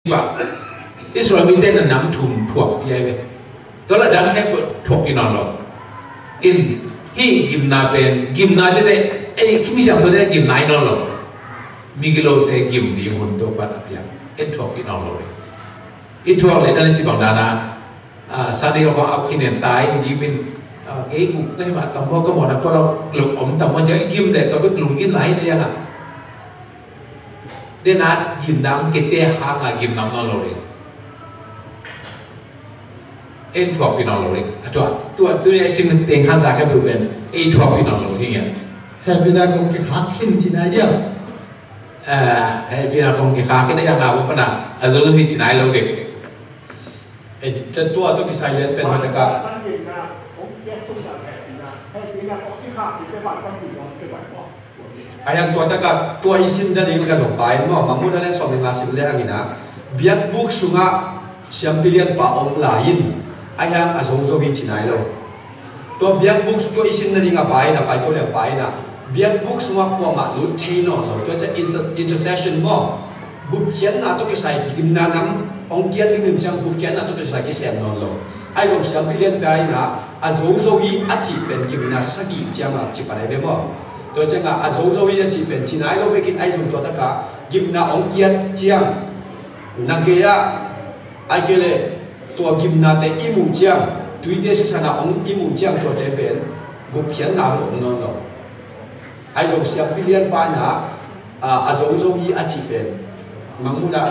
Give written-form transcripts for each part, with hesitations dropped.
Và Israel mi tên là nắm thùng thuộc vậy vậy đó là đang hết thuộc cái nào rồi in hi gim na chứ đấy ấy khi mi sang thôi đấy gim nai nó rồi mi cái lô đấy gim đi hồn tôi bắt được vậy thuộc cái nào rồi ít thuộc lại đây chỉ bằng đà sau đây họ áp cái nền tái gimin cái cục này mà tầm bao cái món nào có lục ống tầm bao chơi gim để tôi biết lùng gim nai đây à nên là gim nam cái tê hàng là gim nam nó rồi en thuộc cái nào rồi tôi này xin tiền khán giả cái buổi bên en thuộc cái nào rồi nghe hay bây giờ công cái khác khinh chỉ này đi hay bây giờ công cái khác cái này là nào cũng phải là rồi thì chỉ này lâu được chân tôi cái sai lên bên ngoài tất cả ayang tua taka tua isin dari ka do pai mo mamun ale som nga sim le angina biak buk sunga siam pilian pa om lain ayang azozo hi chinai lo to biak buk to isin dari nga pai na pai to le pai na biak buk sunga ko ma lu thino lo to cha intercession mo gup khian na to ke sai kim na nam ong kiat lim chang gup khian na to ke sai ki sem non lo ai jong siam pilian pai na azozo hi achi pen kim na sagi chama chi pare be mo tôi chẳng là azou yi chỉ bên chỉ nói đâu biết cái ai dùng tôi tất cả gim na ông kiệt chiang năng kia ai kia lệ tôi gim na để imu chiang tuy thế sẽ là ông imu chiang tôi để bên gục khiển nào cũng non rồi ai dùng siap pilihan pa na azou yi chỉ bên mang mu na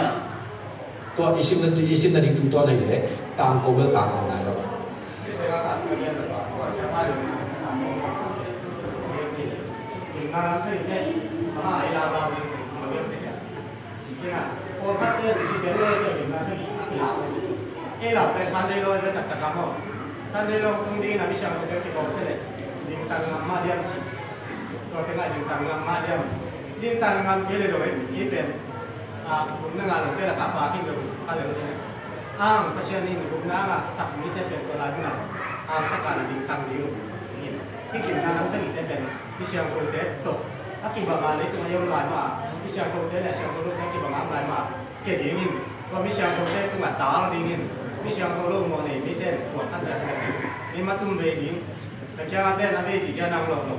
tôi isim na ding tôi này để tang cô bên tang này rồi Saya ini, mana ayah bapa ini melihat macam, jadi orang tu di dalam itu di mana sih ayah pesan dia loh dia tak kamu, kan dia loh tunggu nabi siapa dia kita kau sele, di tangan madiam sih, kau tengah di tangan madiam, di tangan dia loh ini pen, guna nggak dia nak apa lagi loh, kalau ini, kasihan ini guna sak ini dia pen kalau guna, tekan di tangan dia, ini kita nak sih kita pen. Siang kau teh tu, tapi bagaimana itu ayam lain mah, siang kau teh siang kau teh kita bagaimana lain mah, kedingin, kalau siang kau teh tu nggak tahu dingin, siang kau lu mau ni ten buat kan jadi lagi, ni mah tu begini, tapi yang ada nanti jika nang lo lo,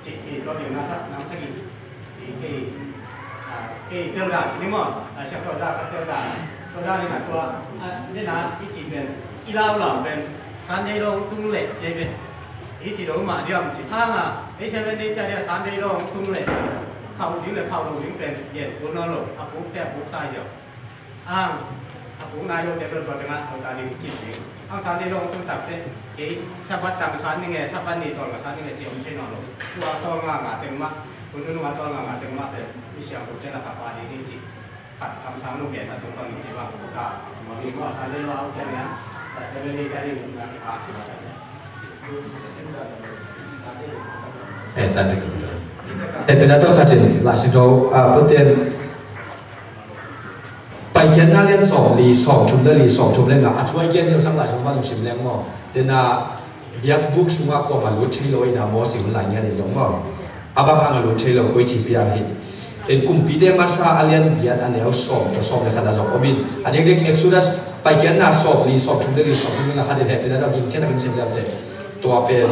jadi kalau dia nang segi, tiêu đà chỉ mà, siang kau dah tiêu đà ni nak tua, ni nak ini ben, ilau lah ben, kan dia dong tung lek jadi. Ý chỉ đối mà đi làm chỉ thang ý xem bên đi cái sáng đây đâu tung lệ khâu những là khâu đủ những bên diện của nó rồi bút đẹp bút sai rồi bút này đâu đẹp rồi cho ngã ở tại điểm chỉ sáng đây đâu tung tập thế ý sắp bắt tầm sáng như nghe sắp bắt đi toàn là sáng như nghe chiều thế nào rồi tua to ngã tiếng mắt cũng như nó to ngã tiếng mắt đấy đi xem cũng thế là cả ba đi chỉ thật làm sáng lúc hiện là tung toàn những cái bằng cả mà đi qua sáng đây đâu cái này tại xem bên đi cái đi cũng là cái bên đó tôi phát triển là sự rồi đầu tiên bài hiện na liên sòng lì sòng chung đây lì sòng chung lên là chuối kiến theo sang lại trong văn dùng sim lên mò nên là việc book sung ác qua mà lúa chơi lối là mua xỉu lại nghe để giống mò bác hàng là lúa chơi lối coi chỉ bia hết nên cùng bí đêm masa alien việt anh éo sòng cho sòng để khán giả giống obin anh ấy đến Exodus bài hiện na sòng lì sòng chung đây lì sòng chung lên là phát triển hết bên đó kinh cái là kinh sinh ra thếตัวเป็น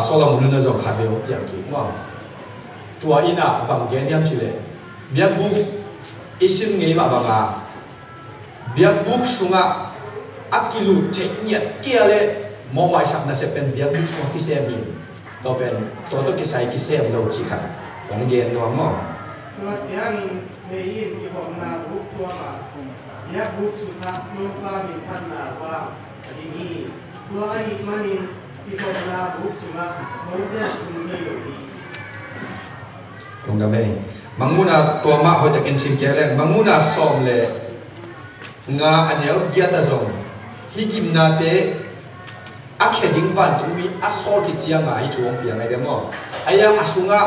Solomonนั่นจะขัดเดียวอย่างกี่ว่าตัวอิน่ะบางแกนยามชิเลเบียบุกอิสินเงี้ยบางเบียบุกสุงะอักกิลูเจ็ดเนี่ยเกี่ยเลยมอไว้สักนั่นจะเป็นเบียบุกสุงะกิเซมีตัวเป็นตัวกิใส่กิเซมเราจีขัดของเกนนัวมั้งตัวที่นี่ไม่ยินที่ผมนาบุกตัวมาเบียบุกสุงะลูกว่ามีท่านนาว่าที่นี่ตัวไอ้มันนี่ที่ผมนาบุกสุงะโมเสสคุณไม่อยู่ดีลงกันไหมบางมุนาตัวมาเขาจะกินสิ่งแก่แรงบางมุนาซ้อมเลยงาอันเดียวเกียรติจงฮิกิมนาเตอักเขยิงวันตุมีอัศอกิจยังไงช่วงเปียงไงเดมอไอ้ยังอัศงะ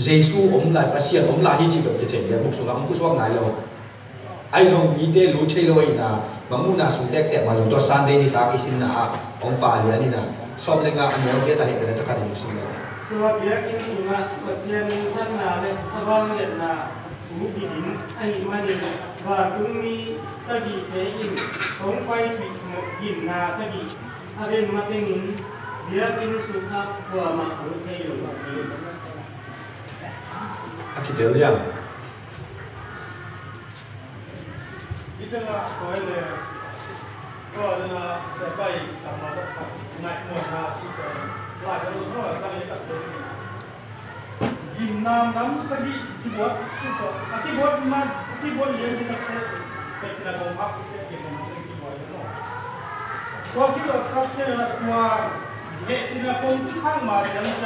เจสูอมลายภาษาอมลายฮิจิตกิจเดียบุกสุงะอมกุศลไงเราไอ้จงมีเตลุเชลอยนะบางมุนาสุดเด็กแต่มาจงตัวซันเดนี่ตากอิสินนะอมปาเลียนี่นะซ้อมเลยงาอันเดียวเกียรติเหตุเป็นตะการที่มุสลิมเลยตัวเบียกินสุงะเปอร์เซ็นต์ท่านนาเลยถ้าว่าเห็นนา thủ kỳ chính anh mà đi và cũng mi sa kỳ thế in không quay bị in na sa kỳ à bên mà tên in dia tin su khắp vừa mà thủ thế rồi mà thế Akitel liang. Kita nak kau le, kau ada sebaik sama tak naik muat kita. Lah kalau semua tak boleh tak boleh. Gimna nam segi dibuat itu, tapi buat mana? Tapi buat yang kita kita gompak kita masih dibuat itu. Kau kita kata kau kita pun mah jangan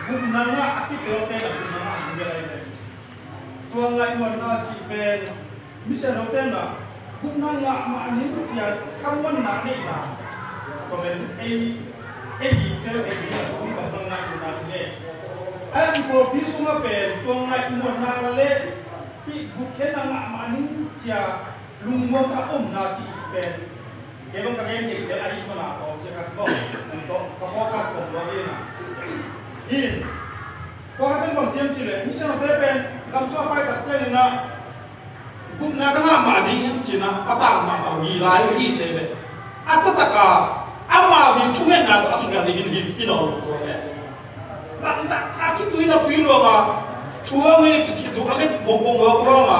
gimna aku kita gimna gimana. Tuan ngai muat cipen. Bisa nonton lah, guna nggak makni siapa kawan nak ni lah. Komen itu aku bangga nggak guna sini. Aku kopi semua pen, tuang nggak guna le, pi bukan nggak makni siapa lumba ka nak pen. Kebang kalian jadi saya ini mana? Oh saya kau untuk fokus kau lagi na. Ini, kau akan bangcam cile. Bisa nonton pen, kamu apa tak cile na? Buk na kena madi cina patang ma wi lai hi chebe atataka ama wi chungen na ko akinga ni hino ko le ba ta akitu ina pilo ga chuangi kitu ake bongbong go pro ga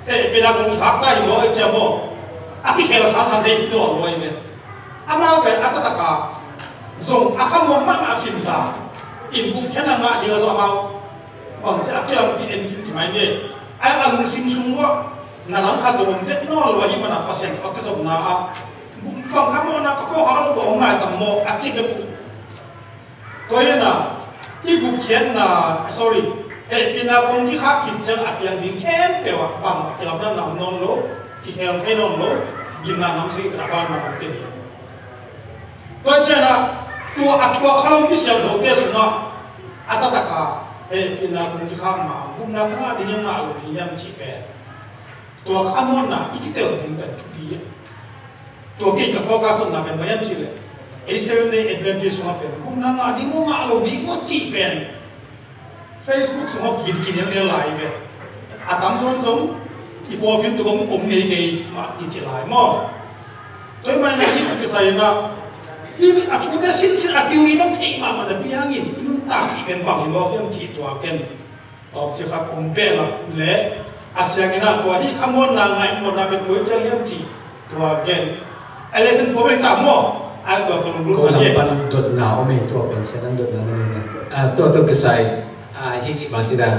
pela ko hak ta mo e chemo aki khela sa sa de hino lo ime ama ke atataka zong akamo ma akinta in buk khena nga dia zo ama bang cha akira ki en ki mai ne ai alung sing sungwa nalang kah jom je no lo ini mana pasien pakai sopna bang kamu nak kau harus bawa ngai tamu acik ke kau na ibu kian na sorry pina pun di hak hijau api yang di kem pewa bang kelabran nam non lo kikel non lo gimana nam sih kerabat mana mungkin kau cina tua acua kalau bisa lo dia semua atau tak pina pun di hak ma guna kah dia malu dia cipeตัวข้ามน่ะอีกที่เราถึงกันจุดนี้ตัวเกี่ยวกับโฟกัสน่ะเป็นไม่ยันชิเลยไอ้เซลล์ในเอ็ดเวนต์ส่งเป็นคุณนั่งอ่ะดิ้งงอ่ะเราดิ้งงจีเป็น Facebook ส่งกินกินเรื่องไลฟ์เป็นอาตามส่วนอีพวกพิมพ์ตัวผมเองมากินจีไลฟ์มั้งตัวมันในที่ที่ใส่น่ะนี่อาจจะได้สิ้นอาทิตย์นี้ต้องทิ้งมามันจะพี่หางินนี่ต้องตากอีเป็นบางอย่างยังจีตัวเป็นตอบจะครับผมเป็นละและอาเซียนนะตัวที่ขโมยนางไงหมดนะเป็นตัวเจ้ายังจีตัวเก่งไอ้เรื่องสิ่งผมเป็นสามโม่ไอ้ตัวกลุ่มรุ่นมันเนี่ยดดหนาวไม่ตัวเป็นเช่นนั้นดดหนาวนี่นะตัวกระใสที่บางทีนะ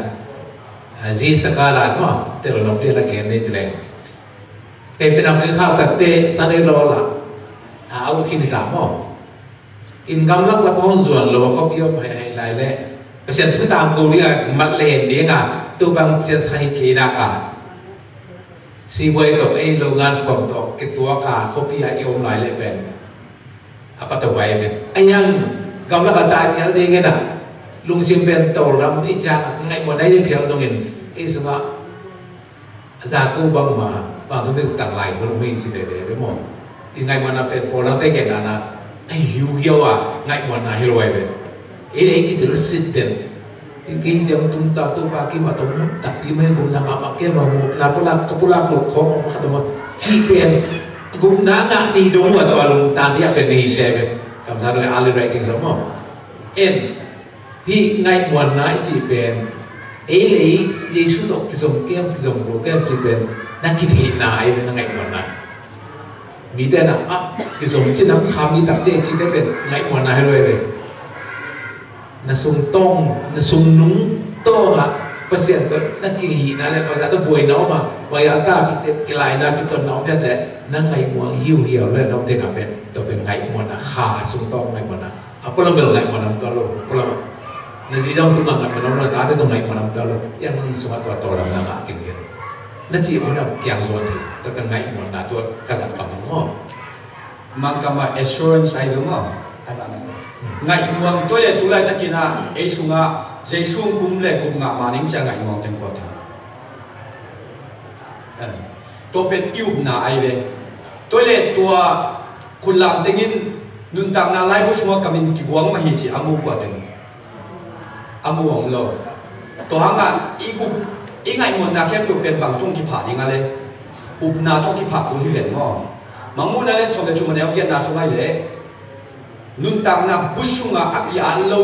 จีสกาลานมั้งแต่เราลงเรียนละเขียนนี่จะเลยแต่เป็นอะไรข้าวตัดเตะสันนิโรล่ะเอาคิดหลังมั้งอินกำลังละพ้องส่วนเราเขาเยอะให้หลายแหละเปอร์เซ็นต์ที่ตามกูนี่มัดเล่นดีงาตัวบางจะใช้กีฬากาสีบวยตกไอ้โรงงานของตกกิตัวกาเขาพิจารณาหลายเลยเป็นapa tu baik ni? Ayang kamu nak kata dia ni kan? Lung simpen tol ram ijak ngai modai ni piang dongin. Semua zaku bang ma bang tu ni tang lai belum ni ciri dia mo. Ngai mana pen pola teken anak. Hiu hiu ngai mana hiu baik. Ini kita resisten. Ini jam tu tak tu pagi macam tu tapi macam sama makan mahu lapulak lu kau kata macam cipen cũng đã ngạc đi đúng rồi tao luôn tan thì phải đi chơi về cảm giác đôi ali rating sống không em thì ngay muộn nãy chỉ bên ấy lấy Giêsu đọc cái dòng của kem chỉ bên đang kỳ thị nãy bên ngay muộn nãy vì thế nào cái dòng chỉ nắm khám đi tập chơi chỉ thế bên ngay muộn nãy rồi về nó sung tông nó sung núng to là pasien tu nak kiri nak lepas tu buai nau ma bayar ta kita kilai nak kita nau dia te nak ngai muang hiu hiu le nau te nak ben tu ben ngai muang nak kha sung tong ngai muang nak apa lo bel ngai muang tu lo apa lo nasi jam tu ngai muang nau ta te tu ngai muang tu lo yang nang semua tu tu orang nak akin gitu nasi mana kian suan ni tu ben ngai muang nak tu kasar kamu mo makama assurance ai dong mo ngai muang tu le tu lai takina ai sunga dây xuống cũng lệ cũng ngã mà nín chẳng ngại ngon thêm quạt tôi biết yêu na ai về tôi lệ tuaคุณlàm tiếng in nun tang na lai bút xuống cầm in kiguang mà hi chỉ amu quạt tiếng amu ông lo tôi hang ngã ý cũng ingai mon na khem tu pen bang tung ki pha dinga le upna to ki pha pu hi len mo mangu na le so le chu ma ne ok na so mai le nun tang na busunga aki allo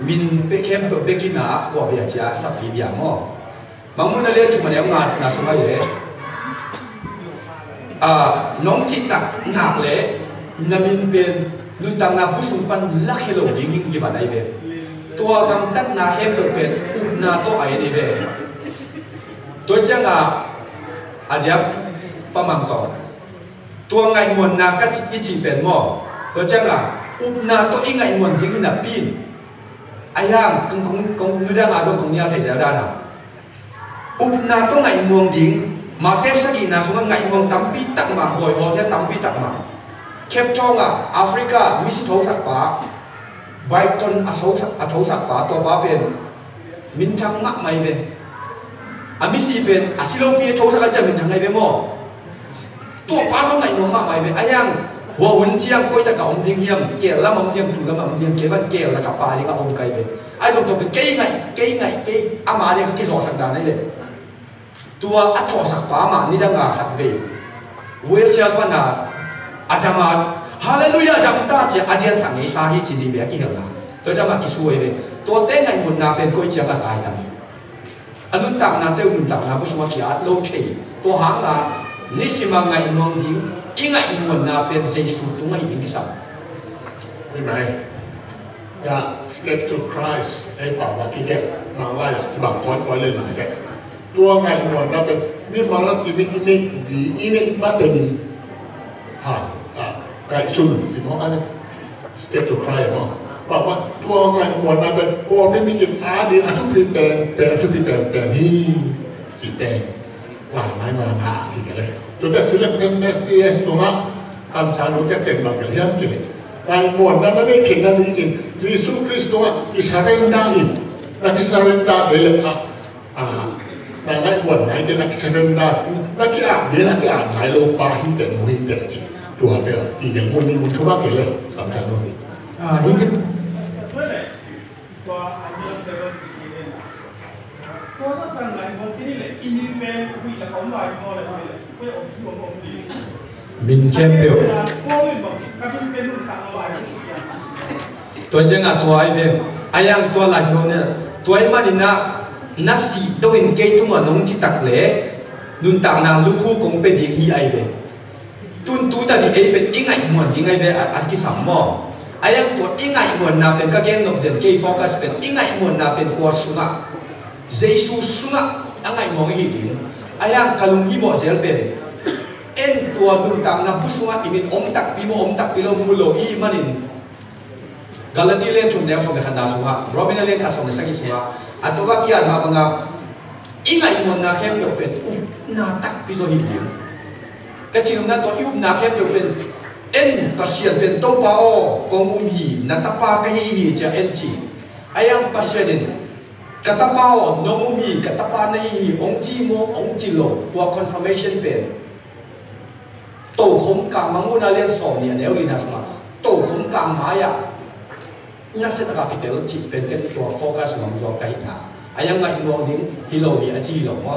min pe khem to pe ki na ko bia cha sa pi bia mo mangu na le chu ma ne nga na so mai le nong chi tak ngak le na min pen nun tang na busung pan la khelo ding hing yi ba dai ve tua kam tat na khem to pen upna to ai ni ve to changa adiak pamang to tua ngai muan na ka chi chi pen mo to changa upna to ingai muan ding na pin ayang kong nuda nga jong kong nia thai sa da na upna to ngai muang ding ma te sagi na sunga ngai muang tampi tak ma hoi ho the tampi tak ma khep chonga Africa mi si thau sak pa Brighton a thau sak pa to pa pen min chang ma mai ve ami si pen asilo pi thau sak a min chang ngai ve mo to pa so ngai muang ma mai ve ayang hoa huấn chiang coi ta cả ông điên hiểm kẻ làm ông điên thủ làm ông điên kẻ văn kẻ là cả ba đi cả ông cây về ai dùng tôi bị cây ngày ama đi cái giỏ sạc đàn này đấy tua ăn thọ sạc phá mà ni đang ngả hạt về vui chơi quan là Adama Hallelujah đam ta chỉ adian sang ấy sa hi chỉ đi về cái là tôi cho mà cái suy về tua tên ngày một na bên coi chơi là cái đam anh nun tặng na tiêu nun tặng na có số kia lâu chơi tua hàng là nisima ngày mong đi ingai muan na pen Jesus tu ngai in kisam. Amen. Ya step to Christ ai bảo là cái đẹp mang lại là cái bằng coi lên là đẹp. Tua ngai muan na pen ni mang là cái ini di ini bắt tên cái chung thì nó anh step to Christ mà. Bảoว่าtua ngai muan na pen ô cái cái đi anh chụp pen hi chỉ pen lại mai mà thả cái này. Tôi đã sử dụng cái SES của nó tham gia đối với tiền bằng cái hiệp gì tại nguồn nó mới khiến nó đi in Jesus Christ đó Israel đã in là Israel đã đấy là là cái nguồn này cái là Israel đã là cái đấy là cái giải lâu ba hiện tiền hồi tiền gì tôi hỏi bây giờ thì cái nguồn này muốn cho bác cái này tham gia đối hiện cái tôi rất là ngại một cái này in bên vì là có loại ngon là với ông đi min khem biểu tôi chẳng ngà tôi ai về ayang tôi là gì nữa tôi mà đi na si đâu in cây tung ở nông chỉ tắc lệ nun tặng na lúc khu cũng bị đi hi ai về tun tu ta đi ai về ingai muan đi ngai về ăn cái sắm mò ayang tôi ingai muan na bên các cái nông dân cây focus bên ingai muan na bên qua sunga Jesus sunga angai mo hi din ayang kalung hi mo zel ben en tua dun tang na busunga imin tak pi mo tak pi lo mu lo i manin galati len chung neo so de khanda sunga robina len kha so de sangi sunga atowa kia ma banga ingai mo na khem yo ben na tak pi lo hi din ka chinum na to yup na khem yo ben en pasien ben to pa o kong hi na tapa ka hi cha en chi ayang pasien katapao nomumi katapa nei ong chi mo ong chi lo qua confirmation pen to khom ka manguna len som ni aneu lina sma to khom ka maya na se ta ka tel chi pen ken to focus mong zo kai na ayang ngai mo ning hilo hi a chi lo mo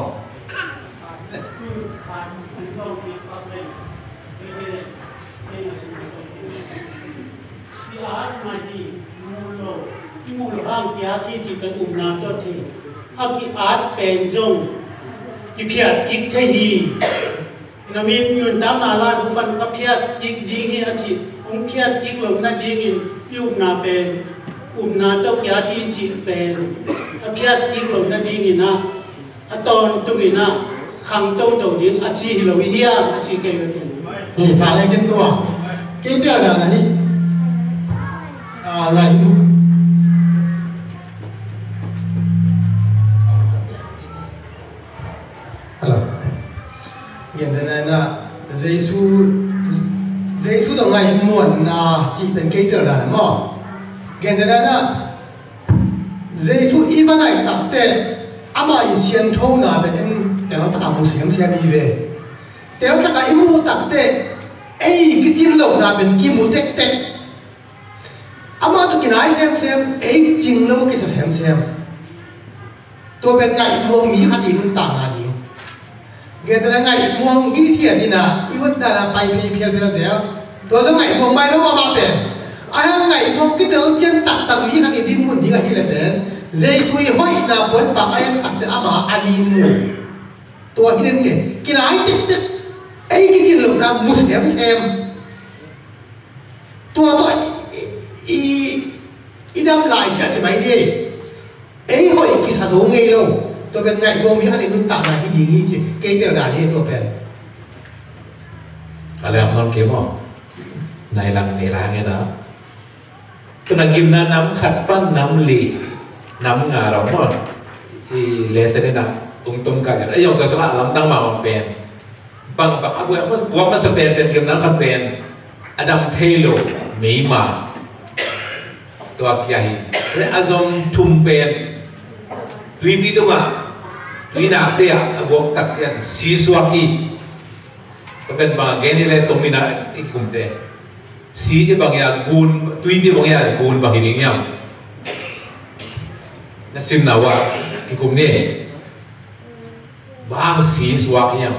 มูลห้างยาที่ที่เป็นนาตัวที่อากิอาร์ตเป็นจงที่เพียรจิกเทีนามินนุนตามนาลาบุบันกับเพียรจิกดีที่อาจิองเพียรจิกหลงนาดีงินยุบนาเป็นนาตัวยาที่จิเป็นเพียรจิกหลงนาดีงินนะตอนตรงนี้นะขังโตดิ้งอาจิฮิโลวิเฮียอาจิเกลตินนี่สารกินตัวกินเดียวนะนี่อะไรhiện tại là Giêsu đồng ngày muộn chỉเป็นcây trở lại mà hiện tại là Giêsu ít bao ngày tập tệ ama ít xiên thâu na bên em để nó tất cả một sự xem đi về để nó tất cả ít một tập tệ ấy cái chiến lược na bên kia một tệ tệ ama tụi cái này xem ấy chiến lược cái xem ตัวเป็นไงมองมีขัดอินุนต่างกันอยู่เกิดอะไรไงมองอีเทียดีนะอีวัดดาราไปเพียงเสียตัวจะไงมองไม่รู้ว่ามาเป็นไอ้ไงมองที่เดินเจนตัดตังมีขัดอินมุนดีกันที่เลยเป็นเจสุยห้อยนาบนปากไอ้ตัดอามาอาลีมูตัวที่เด่นเก่งกินไอ้ติดไอ้กินจินหลงนะมุสลิมเซมตัวอีดำลายเสียใช่ไหมดิไอ้ห้อยกินสะสมไงลูกตัวเป็นไงมองมีขัดอินุนต่างกันที่ยิงนี่จีเกย์เจอด่านี่ตัวเป็นอะไรของคนเกี่ยวกับในหลังในร้านเนี่ยนะก็นักกินน้ำขัดปั้นน้ำลีน้ำงาเราหมดที่เลสเนี่ยนะตุ้มกันอย่างไอ้ยองตัวสละลำตั้งมาเป็นบางอาบุญว่ามันสเปนเป็นกินน้ำขัดเป็นอดัมเทโลมีมาตัวใหญ่และอาจอมทุ่มเป็นตุยปีตัวอ่ะตุยนักเตะอาบุญตักกันซีสวากีก็เป็นบางแกนี่แหละตรงนี้นะที่คุมเตะสีจะบางอย่างกูนตุยปีบางอย่างกูนบางอย่าง nasim nawa ki kumne bang si swak yam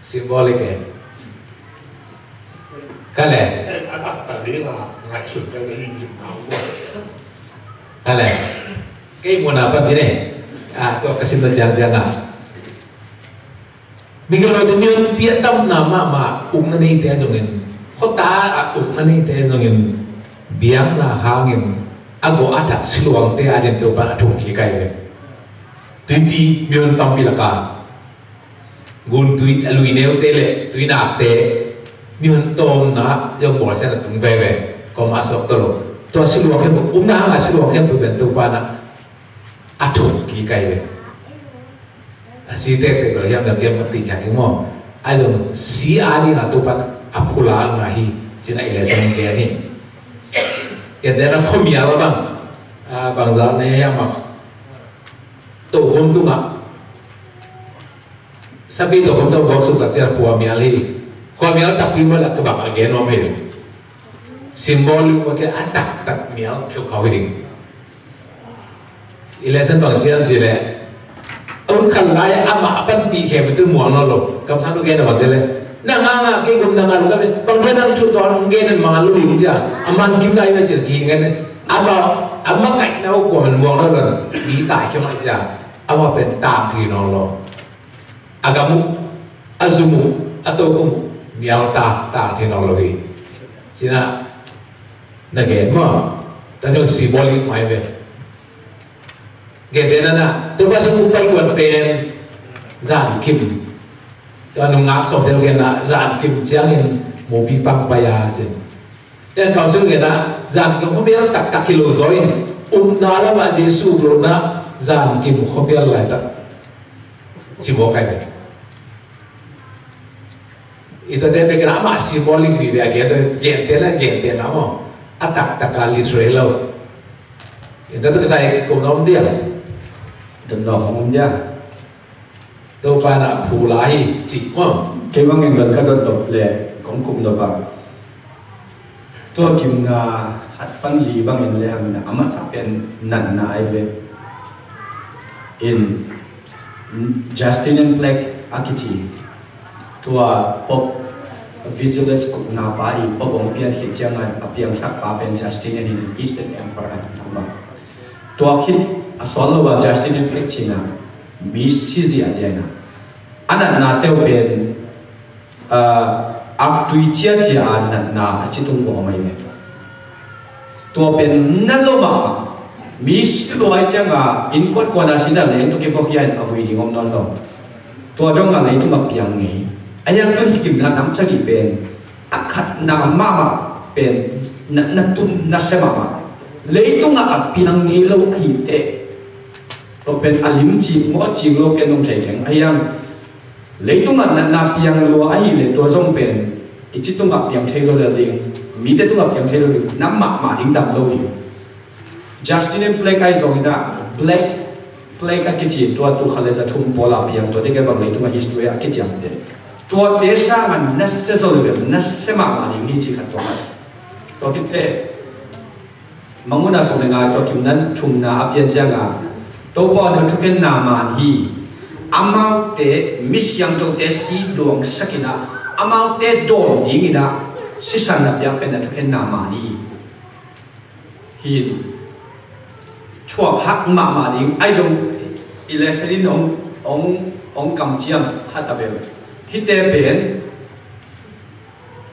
symbolic kale atas tadi lah ngai sud dari hidup tahu kale kai mo na pa jine to kasim na jana Minggu lalu dia Vietnam nama nanti teh jongin, kota nanti teh jongin, biang na hangin, ago adat siluang teh ada tu pada thungki kaya. Tapi mion tampilaka, gun tuit alui neu teh le, tuit nak teh, mion tom na yang boleh tung bebe, kau masuk tolo. Tu siluang ke, nah siluang ke berbentuk pada athungki kaya. Si teh kalau yang dah game mati cakap mo, ayo si ani atau pan apulan ngahi cina ilasan dia ni. Ya dalam komia apa bang, bangsa ni yang mak, tu kom tu mak, sabi tu kom tu box tu tak kuamia lagi, kuamia tapi malah kebak agen om ini, simbol bagi atak tak mial kau ini. Ilasan bang ciam cile. Ông khăn lái ama ban pi khe betul muang nolo kam sanu gen awak jele na nga ke gum na ngalu kan bang benan tu to nong gen malu inja aman kim lai na jer gi ngan ama ngai na ko man muang nolo bi tai ke ma ja awa pen ta pi nolo agamu azumu atau kum miao ta the nolo bi sina na gen mo ta jo symbolic mai ve Gen na tu pasal upay kuat pen zan kim tu anu ngap sok tu gen na zan kim jangan mobi pang paya je. Dan kau sih gen na zan kim kau biar tak kilo join dalam aja Yesus berona zan kim kau biar lah tak cibok kayak. Itu dia pikir apa simbolik ni biar gen nama atak kali Israel. Itu tu saya kumnom dia. Dan lo không nhá, đâu phải là phụ lại chỉ mà cái vấn đề gần cái đó độc lệ cũng cùng đó bằng tôi kim na hạt băng gì băng in lệ hàng na amat sapen nan na ai về in Justinian Plague akichi tua pop videoless cũng na pari pop ông pian hit jangan apiang sak pa pen Justinian in Eastern Empire kuma tua kit asal lo Justinian Plague China misi aja na anak na teo pen aktui cia anak na acitung bo mai ne tua pen nalo ma misi lo aja nga in kot ko na sina le to ke bo hian avui ding om non lo tua dong na le tu ma piang ngi ayang tu hikim na nam sagi pen akhat na mama pen na tun na sema ma le tu nga pinang ngi lo hi te pen alim chi mo chi lo ke nong chai keng ayang leitung an na piang lo ai le to jong pen ichitung ap piang thei lo le ding mi de tung ap piang thei lo ding nam ma ding dam lo ni Justinian Plague ai jong da Plague a kichi to tu khale za thum pola piang to de ke bang leitung a history a kichi am de ตัวเดซ่ามันนัสเซโซลิกันนัสเซมามานี่จีขัดตัวมันตัวพิเศษมังมุนาส่งในงานตัวกิมนั้นชุมนาอภิญญางาตัวพอเนี่ยทุกคนนามาฮีอามาเตมิสยังจงเตสีดวงสักินะอามาเตโดนดิ้งนะสิสันนับยังเป็นทุกคนนามานีฮีช่วงฮักมาดิ้งไอจงอิเลสลินองกำเจียมขัดตะเบลฮิตเตเป็น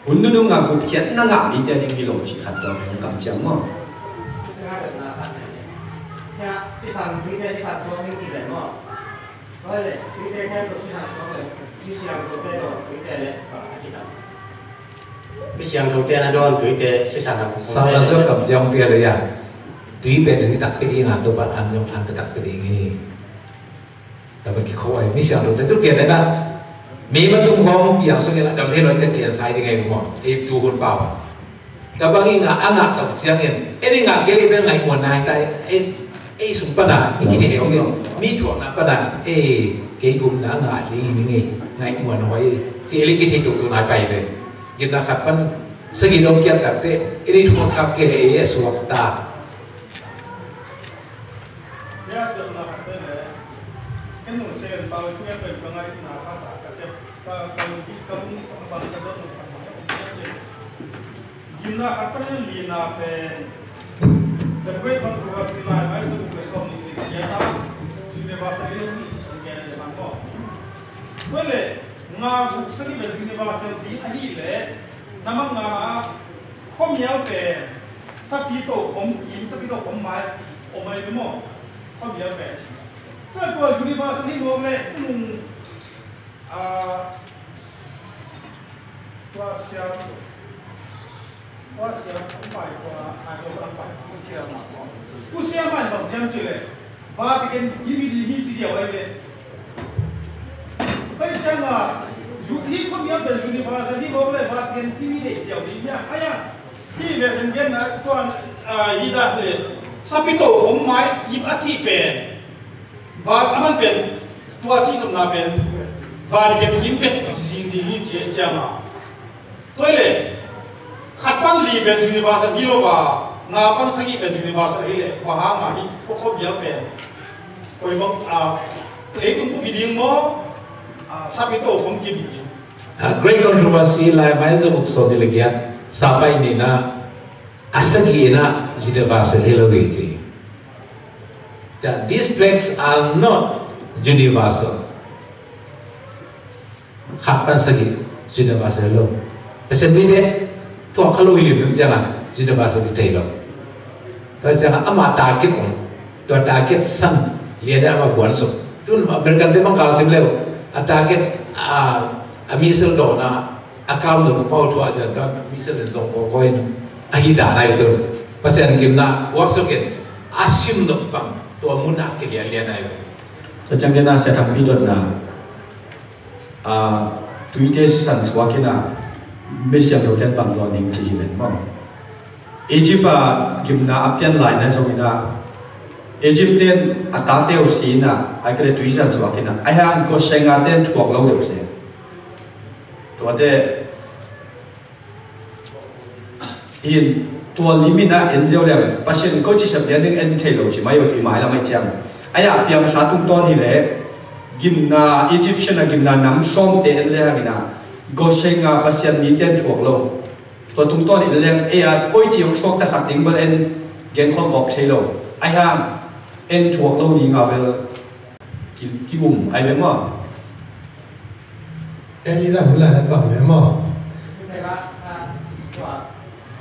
หุ่นนุ่งงากุเขียนนั่งอ่ะมีแต่ดิ้งกิโลจิขัดตัวเป็นกำเจียมมั้งเนี่ยสิสันมีแต่สิสันสองมีกี่แบบมั้งก็เลยมีแต่แค่ตัวสิสันสองเลยมีเสียงตัวเดียวมีแต่เลยอาทิตย์ละมีเสียงตัวเดียวนะโดนตัวเดียวสิสันนะสารสุขกับจงเปียเลยอ่ะตัวเป็นที่ตักไปดีงานตัวบ้านอันจงอันตักไปดีงี้แต่เมื่อกี้เขาไอ้มีเสียงตัวเดียวตัวเกียร์เลยนะมีมันตุ้มห้องอย่างสักอย่างดำเทเราจะเกียร์สายยังไงมั้งไอ้ตัวคนเปล่าแต่บางทีงานงานกับเสียงเงินไอ้นี่งานเกลี่ยเป็นไงหัวนายได้ไอ้สุนปนานี่กี่เหตุของมีถั่วนะปนาเอ้เกี่ยกุมสางานนี่ไงหัวนอยที่เล็กกี่ที่ตัวนายไปเลยยินนะครับมันสกิลองเกียรติแต่ไอ้นี่ถั่วขับเกลี่ยสวมตาGimna happening Lina pen the great controversy line I said to some Yata University in Canada. Well, now Sani University Anile Namanga Home Yelpe Sapito Home King Sapito Home Might or my more Home Yelpe. That was University Mole Usia man bang jam chile, baat ikan ini di dia awal le. Baik jangan, ini kau biar berjuni bahasa di bawah le baat ikan ini di dia awal le. Ayah, ini lesson gen tuan ida le. Sapito homai ibaci pen, baat aman pen, tua cina na pen, baat ikan kimpen sini di jangan. Toilet. Khatpan li ben university lo ba ngapan sagi ben university le wa ma hi ko bial pen koi mo le tung pu biding mo sapito kom ki biding great controversy lai mai zo so de legia sapai ni na asagi na university lo ge that these plaques are not universal khatpan sagi university lo asemiตัวเขาลุยหรือจังอ่ะจินตนาการที่ไทยเราแต่จังอ่ะอามาตาเก็ตองตัวตาเก็ตสั้นเรียนได้มาบวนสุดจุนอเมริกันที่มังกรสิบเลวตาเก็ตมีเซลโดนะอาการหรือพอทัวร์จันทร์มีเซลส่งก้อยอาฮิดาอะไรตัวภาษาอังกฤษนะวัดสุกินอาซิมนกบังตัวมุนอาเกลียเรียนอะไรจะจังเกน่าเสด็จพิจารณาตุยเตสิสันสวากินะไม่ใช่เราเล่นบางรอนิ่งจีเลยมั้งอียิปต์กิมนาอัพยันไลน์นะสมินะอียิปต์เต้นอัตราเตลซีนะไอ้ก็เลยตุยสันสวากินะไอ้ฮันก็เซงาเต้นถูกเราเดียวเสียตัวเดอินตัวลิมินะเอ็นเดียวเลยปัจจุบันก็จะสับเดียนนึงเอ็นเทโลจิไม่อยู่ที่หมายเราไม่จังไอ้อาเปียมสาตุงต้นนี่แหละกิมนาอียิปต์นะกิมนาน้ำส้มเต้นเลยฮะกินะก็เชงาปัสยันมีเต็นถูกลงตัวตุ้งต้นอีกเรื่องเอ้ยก้อยจียงชกแต่สักติงเบลเอ็นเกณฑ์คนบอกใช่ลงไอ้ห้ามเอ็นถูกลงยิงเอาไปกี่กลุ่มไอ้เรื่องมั้งเอ็นยี่สิบหุ่นละบังเลยมั้งแต่ละตัว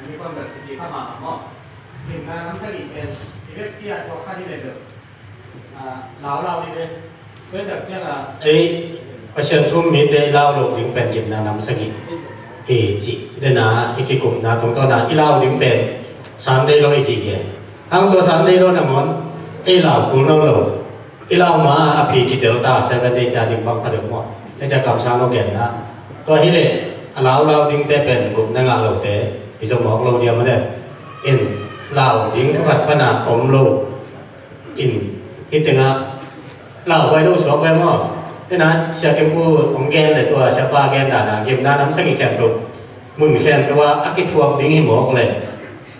มีคนแบบดีเข้ามาเนาะเห็นน้ำสลิดเป็นเรื่องที่ตัวข้าที่เลยเด้อเราดีเลยเพื่อแบบเช่นอะประชาชนมีแต่เล่าลงถึงเป็นยิมนานำสกิจิเดน่าอีกกลุ่มนาตรงต้นนาอีเล่าถึงเป็นสามได้ร้อยกี่เกียร์ทั้งตัวสามได้ร้อยนะมันอีเล่ากูน้องลงอีเล่ามาอภิกิจตาเซเว่นได้จะดึงบังคับเดือดหมดแต่จะกำช้างเราเก่งนะตัวฮิเลเล่าถึงแต่เป็นกลุ่มนั่งเราแต่ที่จะบอกเราเดียวมาได้อินเล่าถึงทุกขัดขนาดผมโลอินที่ถึงเล่าไว้ดูสวบไว้หมด thế là sẽ cái cô ông gen để tôi sẽ qua gen đã game đã nắm sang cái kèm tục muốn kèm cáiว่าcái thuộc tiếng hình một này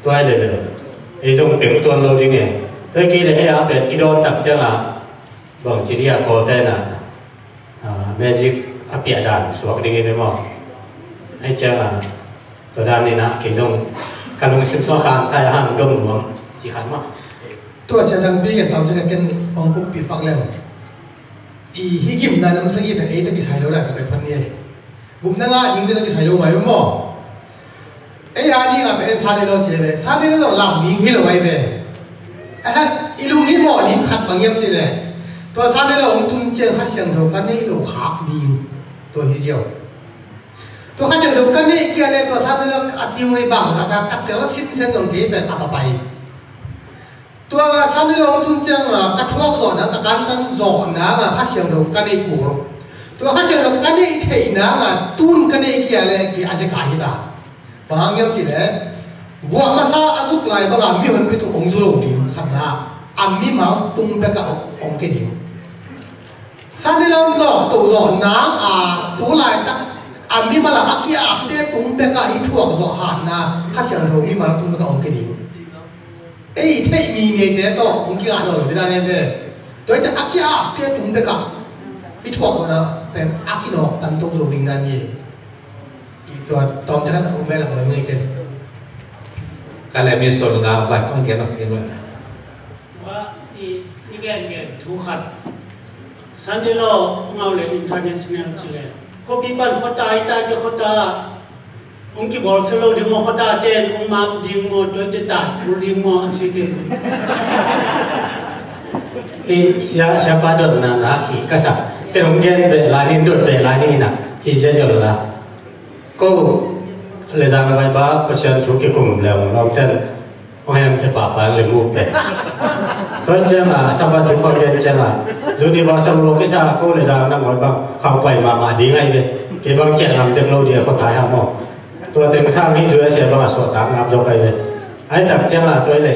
tôi để được thì dùng tiếng tuần lâu đi nghe tới khi để áp đến cái đòn tập chân là bằng chỉ là có tên là magic áp bịa đàn xuống cái tiếng này mà hay chân là tôi đang này nè cái dùng cái dùng sinh xoa khang sai hàng đông đúng không chỉ khán mà tôi sẽ rằng bây giờ tao sẽ cái ông cũng bị bắt lên ý hi kim na nam sang cái ấy cái sai lâu lại cái phần này bụng na ngã những cái sai lâu mấy mà ấy anh đi gặp em sao đây đâu chơi về sao đây đâu làm những hi lâu mấy về ilu hi mỏ những khát bằng em chơi này tôi sao đây đâu ông tuân chơi khát xem đâu cái này đâu khác đi tôi hi diệu tôi khát xem đâu cái này kia này tôi sao đây đâu tiêu này bằng là cắt cái nó xin xem đồng cái về apa bay tôi sao đây đâu ông tuân chơi cắt thuốc rồi nó cắt tan rồi nó khát xem đâu cái này cũ tôi khát xem đâu cái này thì nó tuân cái này kia này cái ai sẽ cái gì ta bằng em chỉ đấy gua mà sao azuk lại bằng mi hơn bị tụ ông du đi khăn là mi máu tung bé cả ông cái điểm sao đi lâu đó tụ giòn nắng tụ lại tắc mi mà là kia cái tung bé cả ít thuộc giò hàn khát xem đâu mi máu tung bé cả ông cái điểm ấy thế mi nghe thế đó ông kia ăn rồi thế này thế tôiจะkia cái tung bé cả ít thuộc rồi đóแต่kia nó tận tung rồi đình này gìตัวตอมชันองค์แม่หลังเลยไม่เกินการเล่นมีส่วนงานวัดต้องเกี่ยวกับเกี่ยวกับว่าอีแกนทุกขัดสันเดโลเงาเลยอินเตอร์เนชั่นแนลจีเลยเขาปีบันเขาตายจะเขาตาองค์ที่บอกสโลดิโมเขาตาเต้นองค์มาดิโมโดยจะตัดบุริโมอันสิเกนsiapa don na hi kasa terong gen be lani dot be lani na hi je jol la cô le jang vai ba pasien thu ke kum le long ten ong em ke pa pa le mu pe tôi che ma sa ba thu kon gen che ma du ni ba sam lo ke sa cô le jang na ngoi ba khau pai ma di ngai be ke bang che nam tem lo dia ko tai ha mo tôi tem sang ni ju se ba so ta ngap jo kai be ai tak che ma tôi le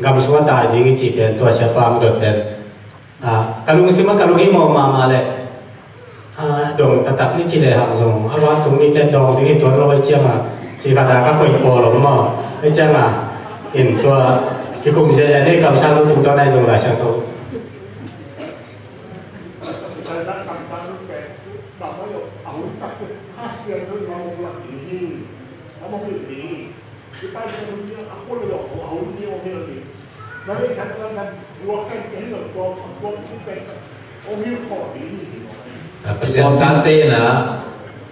gam suan tai di ngi chi pen tôi se pa mo dot ten kalung sima kalung hi mo ma le dong tatap ni chile hang jong awan tung ni ten dong ni ton lo chiang chi ka da ka koi po lo mo ai chang in to ki kum je ne kam sa lu tung to nai jong la sang to pasien kante na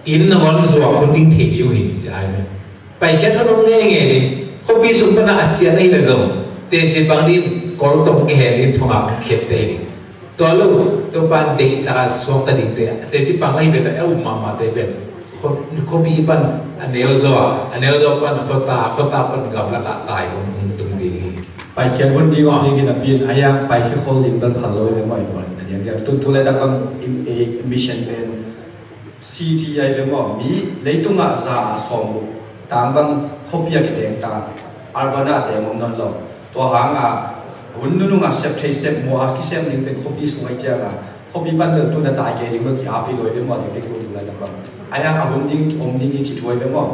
in ngon zuak kun ding thi yu hi sai me pai khet thon nge nge ni khopi sum pa na achia nei le zong te chi bang ni kol tom ke he ni thonga khet te ni to lu to pan de sa sok ta ding te chi pang ai be ka eu ma te ben khopi pan aneo zo pan khota pan gam la ka tai hong tung di ไปเขียนคนดีกว่านี่กินอ่ะปีนไอ้ยังไปแค่คนลิงเป็นพันเลยไม่หมดอันนี้อย่างทุเรศก็มิชชั่นเป็น CTI เลยมั้งมีเลยตุ้งอ่ะซาสองบุต่างบางคบยากิเตงต่างอาร์บานาเตงมันนั่นหรอกตัวหางอ่ะหุ่นนุ่งอ่ะเซฟเทเซฟมัวกิเซมลิงเป็นคบปีสวยเจ้าอ่ะคบปีปันเดินตัวตายเกลิงเมื่อกี้อาปีเลยเลยมั้งเด็กๆดูอะไรต่างๆไอ้ยังอ่ะหุ่นดิ้งกินชิดช่วยเลยมั้ง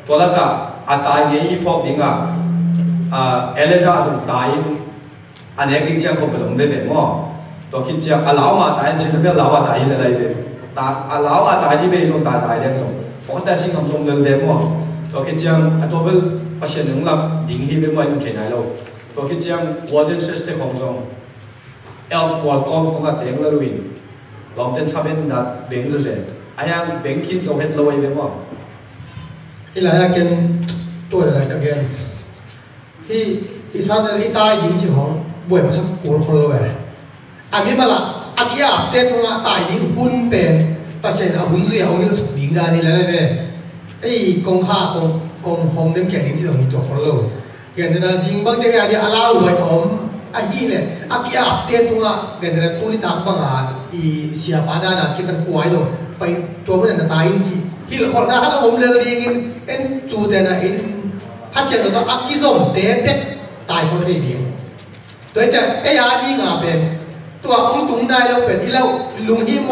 ตัวละก็อาตายเงี้ยพวกดิ้งอ่ะเอเลซ่าสุดตายอันนี้กินเจ้าคนเป็นองค์เด็กมั้งตัวกินเจ้าอาลาวมาตายชื่อสักเรื่องลาวตายอะไรเลยตาอาลาวตายที่เป็นตรงตายเรื่องตรงเพราะแต่สิ่งสำคัญเรื่องเด็กมั้งตัวกินเจ้าตัวเป็นภาษาหนึ่งลับดิ่งที่เป็นวันที่ไหนเราตัวกินเจ้าวอร์เดนเซสเตของเราเอลฟ์วอร์ดกองของเราเต็งแล้ววินลองเต้นซาเบนดัดเบงเฉยๆไอ้ยังเบงกินจะเห็นเราไว้เลยมั้งอีหลายกันตัวอะไรกันที่อีสานที่ใต้ยิงจีของบ่วยมาสักกูคนละแบบอันนี้มาละอากิอาเตตรงใต้ยิงหุ่นเป็นแต่เส้นเอาหุ่นสุยเอาเงินสุกยิงได้นี่แหละเลยไอ้กองข้ากองห้องเดิมแก่ยิงที่ตรงนี้ตัวคนละแก่เนี่ยยิงบางจังหวะเนี่ยอาลาวไว้ผมไอ้ยี่เลยอากิอาเตตรงแก่เนี่ยตัวนี้ตามบางอีเสียปานาคิดเป็นกวยตรงไปตัวมันจะตายจริงที่คนนั้นเขาผมเรื่องยิงเอ็นจูเตนะเอ็นถ้าเสียงเราต้องอักกิส่งเตะเป็ดตายคนไม่ดีโดยจะไอ้ยาดีงาเป็นตัวองตุงได้เราเป็นที่เราลุงฮิโม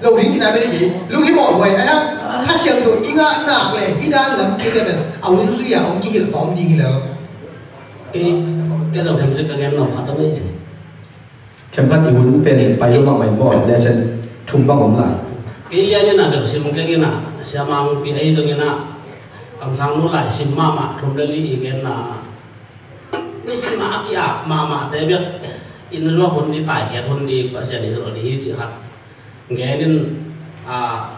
lâu đến chỉ nói bên gì lúc khi mọi người ấy ha hát xem tụi ý ngã nạc lệ ý đan lắm cái này ông duy à ông kia là tóm gì là cái đầu thèm rất cái nào phát tâm ấy kem phát iun pen bay mà mày bỏ để sen thùng băng ống lại cái liên như là được xem cái nào xem mang bị ấy được như nào cầm sang nó lại xem mà không để lý cái là cái xem mà kia mà để biết in lo hôn đi tài cái hôn đi và sẽ đi rồi đi chỉ hạt nghe nên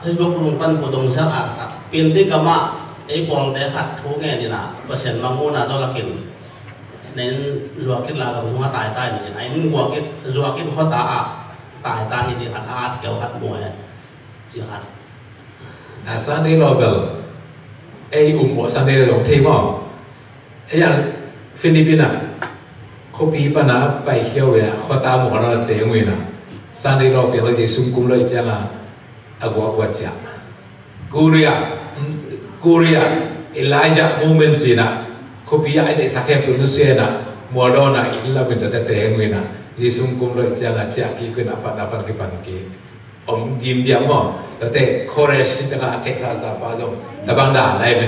Facebook luôn pan bộ đồng sắc pin tí cái mà ấy bong để hạt thú nghe đi là và sẽ mang môn là đó là kiểu nên ruột cái là cầm xuống tài tài thì này nhưng ruột cái hoa tài tài thì chỉ hạt kiểu hạt mùi chỉ hạt Sunday Nobel ai bộ Sunday là đồng thi mà ai là Philippines copy pa na pai khiao về hoa ta một nó tế nguyên à Sunday Nobel là gì xung cung lợi chăng à agua chả Korea Elijah moment gì nè copy ai để xác nhận pronunciation nè mùa đó nè ít là mìnhจะtế nguyên à gì xung cung lợi chăng à chả kí cái nạp cái bàn kí ông điềm điềm màแล้วแต่ chorus ที่ต่าง Texas บ้านเราแต่บางด่านอะไรไหม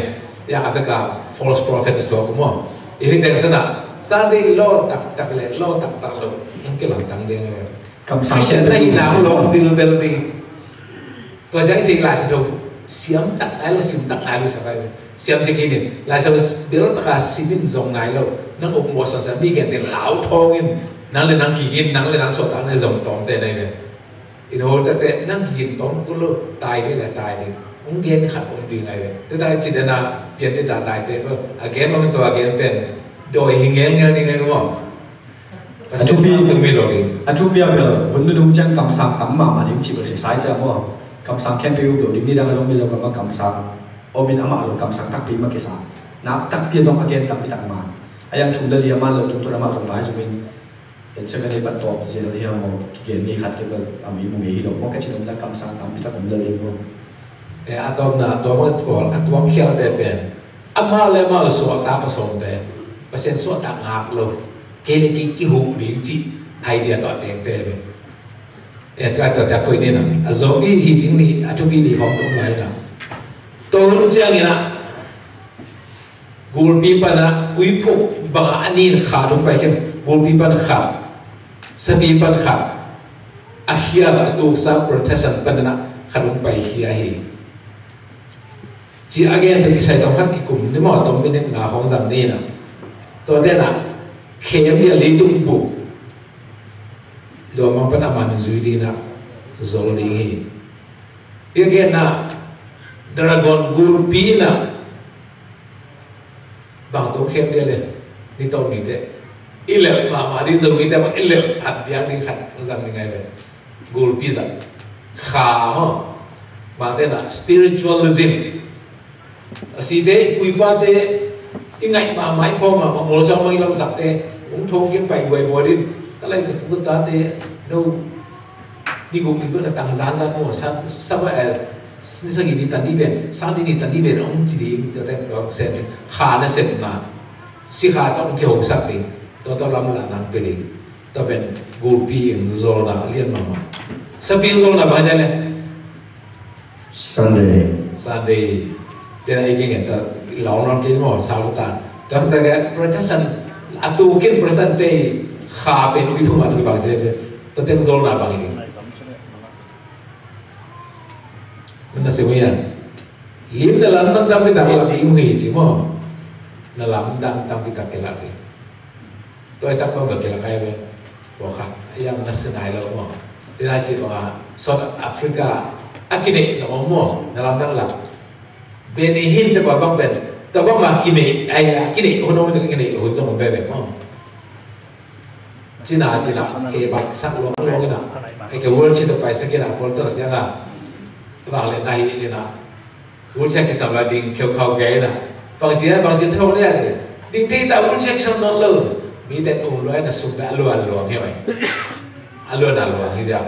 อย่างอะไรก็ false prophet สโลกมั้งอีกอย่างนั้นนะSunday โลตักเลยโลตักเลยมันก็หลังตั้งเดียงคำสั่งเช่นนั้นน้ำลงบิลดีตัวอย่างที่หลายสิ่งเสียมตักไหนเราเสียมตักไหนเราสักอะไรเสียมจะกินเนี่ยหลายสิ่งบิลตักสิบินทรงไหนเรานั่งอบหมดสันสันมีแก่เต็มเหลาทองกินนั่งเลยนั่งกินนั่งเลยนั่งสดนั่งเลยทรงตอมเต็มเลยอินโฮแต่นั่งกินต้นก็รู้ตายได้แหละตายนี่องเกณฑ์ขัดองดีไงเลยแต่ตายจิตนาเปลี่ยนที่ตายเต็มว่าอเกณฑ์มันตัวอเกณฑ์เป็นโดยหิงเงี้ยนี่ไงรู้มั้งอันทุบีต้องมีหลอกอีกอันทุบีเป็นวันนู้นจังคำสั่งตั้มมาดิ้งจีบเลยสายจ้ามั้งคำสั่งแค่ไปอยู่เดี๋ยวดิ้งนี่ดังเราไม่จำกันว่าคำสั่งโอมินอามาจงคำสั่งตักปีมาเกี่ยนับตักปีจงอเกณฑ์ตักปีตักมาไอ้ยังชุมเดียมาเราตัวอามาจงหลายจงเป็นเป็นเชื่อกันในบัตรตัวเจริญที่เราเกี่ยนี่ขัดเกี่ยวกับอามีมุงฮีโร่เพราะแค่ชิ้นนั้นคำสั่งตั้มปีตักผมเลยมั้งอัตโนนาตัวมันตัวอัตโนเขียวแต่เป็นอามาเลยมาสวดตาผสมแต่เปอร์เซ็นต์สวดต่างหากเลยเกณฑ์กี่หูดิ้งจีไอเดียต่อเต็งเต็มแต่ตัวจากคนนี้นะอาโซกี้ที่ดิ้งนี่อัตบีนี่ของตรงไหนนะตัวรุ่นเจ้านี่นะกูมีปัญหาอุยพกบางอันนี้ขาดลงไปแค่กูมีปัญหาสมีปัญหาอาเฮียบตัวซาโปรเทสต์ปัญหาขาดลงไปเฮียเฮจีอาเกนที่ใช้ต้องพัดกิคุมนี่หมอต้องเป็นงาของจำนี่นะตัวเด่นนะเข้มเนี่ยลีดุบุกโดยมันเป็นอามันจุยดีนะโซลีอีกนะดราก้อนกูปีนะบางตัวเข้มเนี่ยเลยนี่ตัวนี้เด้อีเล่มาดีจงนี้แต่ว่าอีเล่ผัดเดียงนี่ขัดจำยังไงเลยกูปีสักขาบางเด่นนะ spiritualismสิเดคุยว่าเดยังไงมาไม้พอมาโมลซองไม่ลำสักเดผมทงยังไปไวบอดินก็เลยกุตาเดดูนี่กูมีเพื่อนต่างชาติโอ้สับนี่สักนิดตันดีเป็นสักนิดตันดีเป็นองค์จีดีจะแต่เราเสร็จขาเนี่ยเสร็จมาสิขาต้องเกี่ยวสักทีตัวลำละนังเป็นอีกตัวเป็นกูปีนโซนาเลียนมาสปีนโซนาบ้านเนี่ย Sundayแต่ไอ้เงี้ยแต่หลงนอนกินหม้อสาวตาแต่แต่พระเจ้าสันอัตุกินพระสันเตขาเป็นอุยทุมาทุกบางเจ้าตัวเต็มโซนอะไรบางอย่างมันน่าเสียเงียบลิมแต่ลำตั้งตั้งไปตั้งหลับลิมหีจิมั้งนั่นลำตั้งตั้งไปตั้งเกลัดเลยตัวไอ้ตั้งมาแบบเกลัดใครเป็นบอกครับยังนัสนายเรามั้งที่ได้ชื่อว่าซอฟต์แอฟริกาอากิเนะเรามั้งนั่นลำตั้งหลับBenihin tu babak ben, tu babak kini, ayah kini, orang itu kini, orang tu membebek mau. Cina, kebat sak long ni na, ke world cita paisa kena, world tu jangan, bang le nahi ni na, world cita kisah lah ding kau gay na, bang jia tahu ni aje, ding ti tak world cita kisah nak lu, minta luar na sudah luar hebat, luar hijau,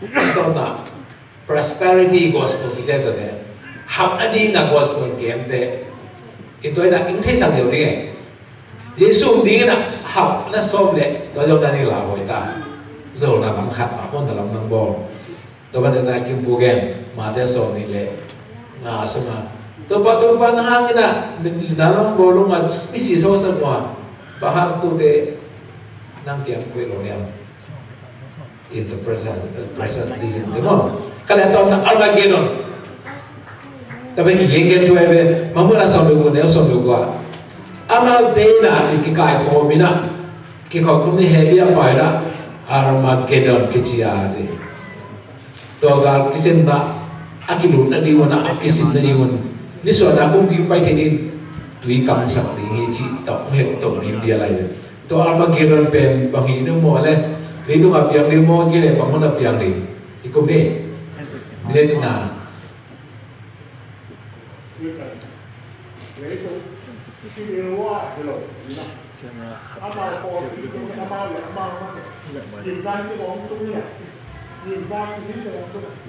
tu na prosperity gospel kita tu deh. Học anh đi ngã gospel game thế, in tôi đã in thấy sang điều này, Giêsu đi na học na xóm lệ, tôi cho Daniel là hội ta, rồi là nắm khát mà con là nắm nắm bò, ตัวบันเดกิมพูเกนมาเตสองนี่เลยน่าสมาตัวบันหางนะนั่งลงบอลงมาพิสิทธิ์โซ่สมว่าบางตัวเดนั่งเกี่ยมคุยโรงเรียน in the present this is the one kalau tahu nak Armageddon tapi yang kedua itu mampu nak sambil gua amal dena aja kita kau mina kita kau ni heavy apa ya Armageddon kecil aja togal kisin na akilu na diwan na kisin na diwan ni suara aku diupai tadi tui kam sakti ngici tak ngetok di dia lain to Armageddon pen bangi ni mo le itu ngap yang ni mo gile bangun ngap yang ni ikum ni ni na nhìn vang như thế này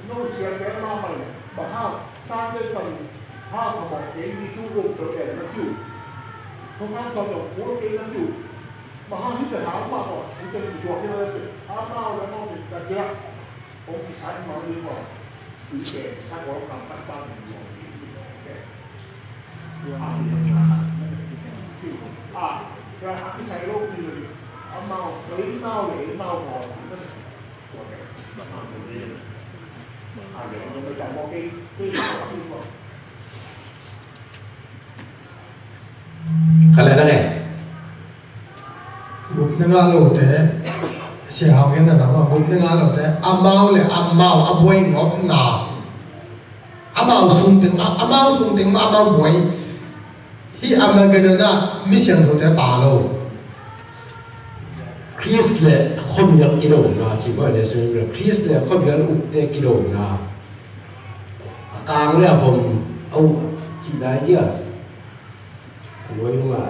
nó xuyên cái ma mày mà sang cái phần mà một cái đi xuống vùng trở về nó chịu không ăn xong rồi mỗi cái nó chịu mà như thế nào mà rồi chỉ cần chỉ chuột cái lên bao là nó bị cả kia không bị sai mà đi vào bị kẹt sai quá làm bắt ba mình rồi cái sai lốt đi rồi mau lấy mau để mau vào kalau ada ni bụng nó ngã lột thế xẻ học cái này bảo mà bụng nó ngã lột thế amau le amau abuai ngọc ngà amau sung tiếng amau buai hi Armageddon na mission thôi thế bà lô Chris le không nhận kilo na chỉ có để xem là Chris le không nhận ục để kilo na càng leผมเอาchỉ đại đi à với đúng là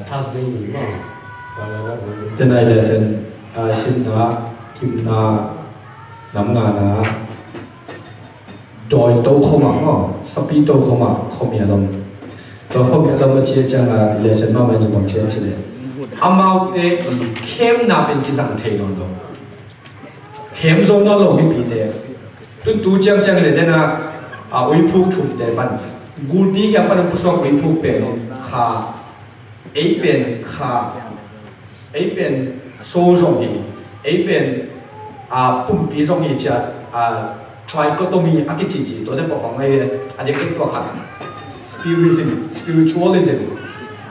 Thursday nghỉ mà thế này là xin xin na kim na nắm ngà na đòi tô không mà nó sắp đi tô không mà không hiểu lắm tôi không hiểu lắm mà chia cho là là xin mà mình dùng chia chia amount te kem na pen ki sang thei non do kem zo no lo mi pi de tu chang chang le na a oi phuk thum de ban gul bi ya pan pusok oi phuk pe no kha ei pen so jong hi ei pen a pum pi jong hi cha a trichotomy a ki chi chi to de bo hong ai a de ki ko kha spiritualism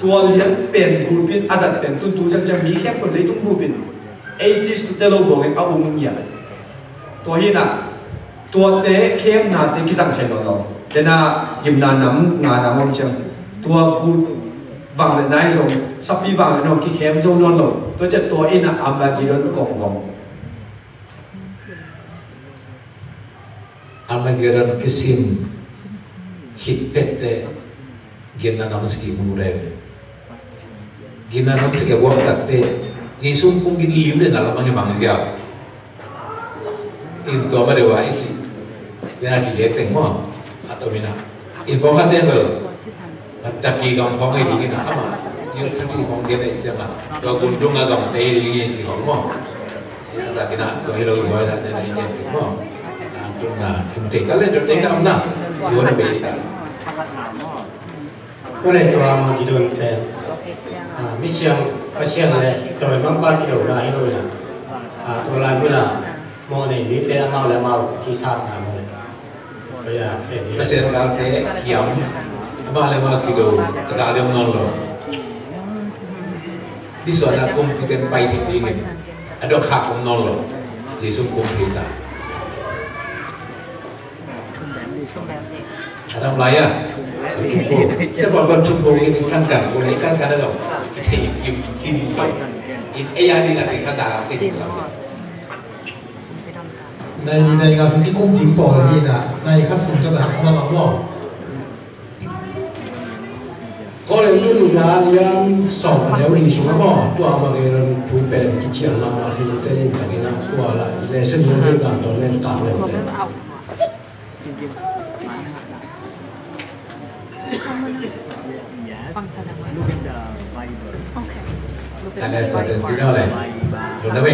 ตัวเลี้ยงเป็นกูเป็นอาจารย์เป็นตุ้นจังมีแค่คนเลยตุ้งบูเป็น80ตัวเตโลบอกให้เอาอุ้งเนี่ยตัวนี้นะตัวเตะเข้มนาเตะกิสังเชนเราเดี๋ยวนะยิมนาน้ำงาน้ำมันเชียงตัวกูวางเลยนายส่งสับปีวางเลยน้องกิเข้มโจนอนหลงตัวจะตัวเองนะอัมบากิโดนกองงอัมบากิโดนกิสิมฮิตเป็ดเตะกินน้ำสกีมูเร่gina nam se gawak tatte Yesus pun gini libre dalam mengemangnya in to mare wa ichi yana ki lete mo atau mina in boka tengel tapi gam phong ai dingin ama yul saki phong gene jama to gundung agam te dingin chi mo ya kina to hilo boy na ne ni mo angkung na kimte kale do te kam na yo na be taก็เลยตัวมากิโลแต่มิเชียงก็เชียงอะไรโดยบางบ้านกิโลนะให้ด้วยนะตัวลายเมื่อน่ะมองในนี้แต่เมาแล้วเมาที่ชาตินะมองเลยก็อยากเห็นก็เสียการเตะเขียมมาแล้วมากิโลกระดาษเรียมนอนหรอที่ส่วนนั้นกุมที่เป็นไปถึงนี้ไงอันดอกขากุมนอนหรอที่สุ่มกุมที่ตาทำไรอ่ะจะบอกว่าชุมโบกินขั้นกันโบเลยขั้นกันได้หรอที่กินไปอินเอียนี่แหละที่ภาษาที่ดีสุดในงานสุที่คุ้มดิ้งบอกเลยนะในขั้นสุดจะแบบสมาร์ทวอลก็เลยรุ่นน้ายังสองแล้วมีสุขภาพตัวมาเกินถูกเป็นกิจกรรมมาที่เต้นอย่างนี้นะตัวละเลยเส้นยังไม่การตอนเล่นตามเลยada potensinya oleh, belum tahu.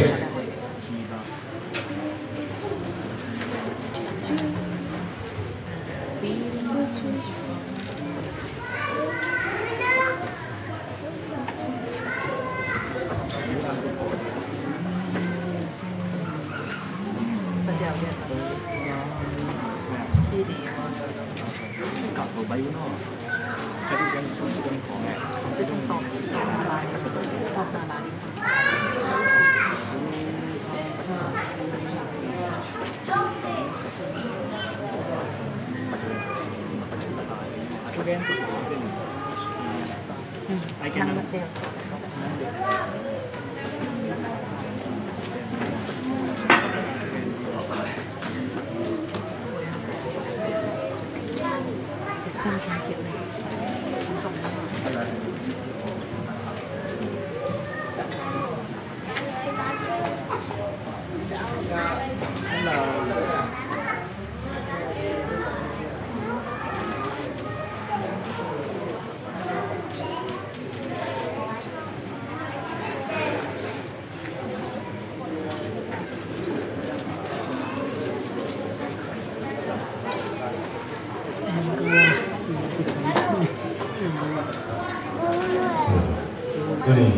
Tôi này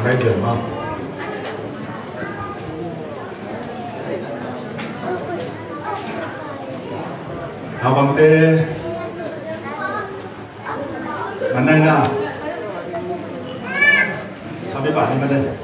ngay giờ mà hào bằng tê anh này nào sao biết bạn đi mà đây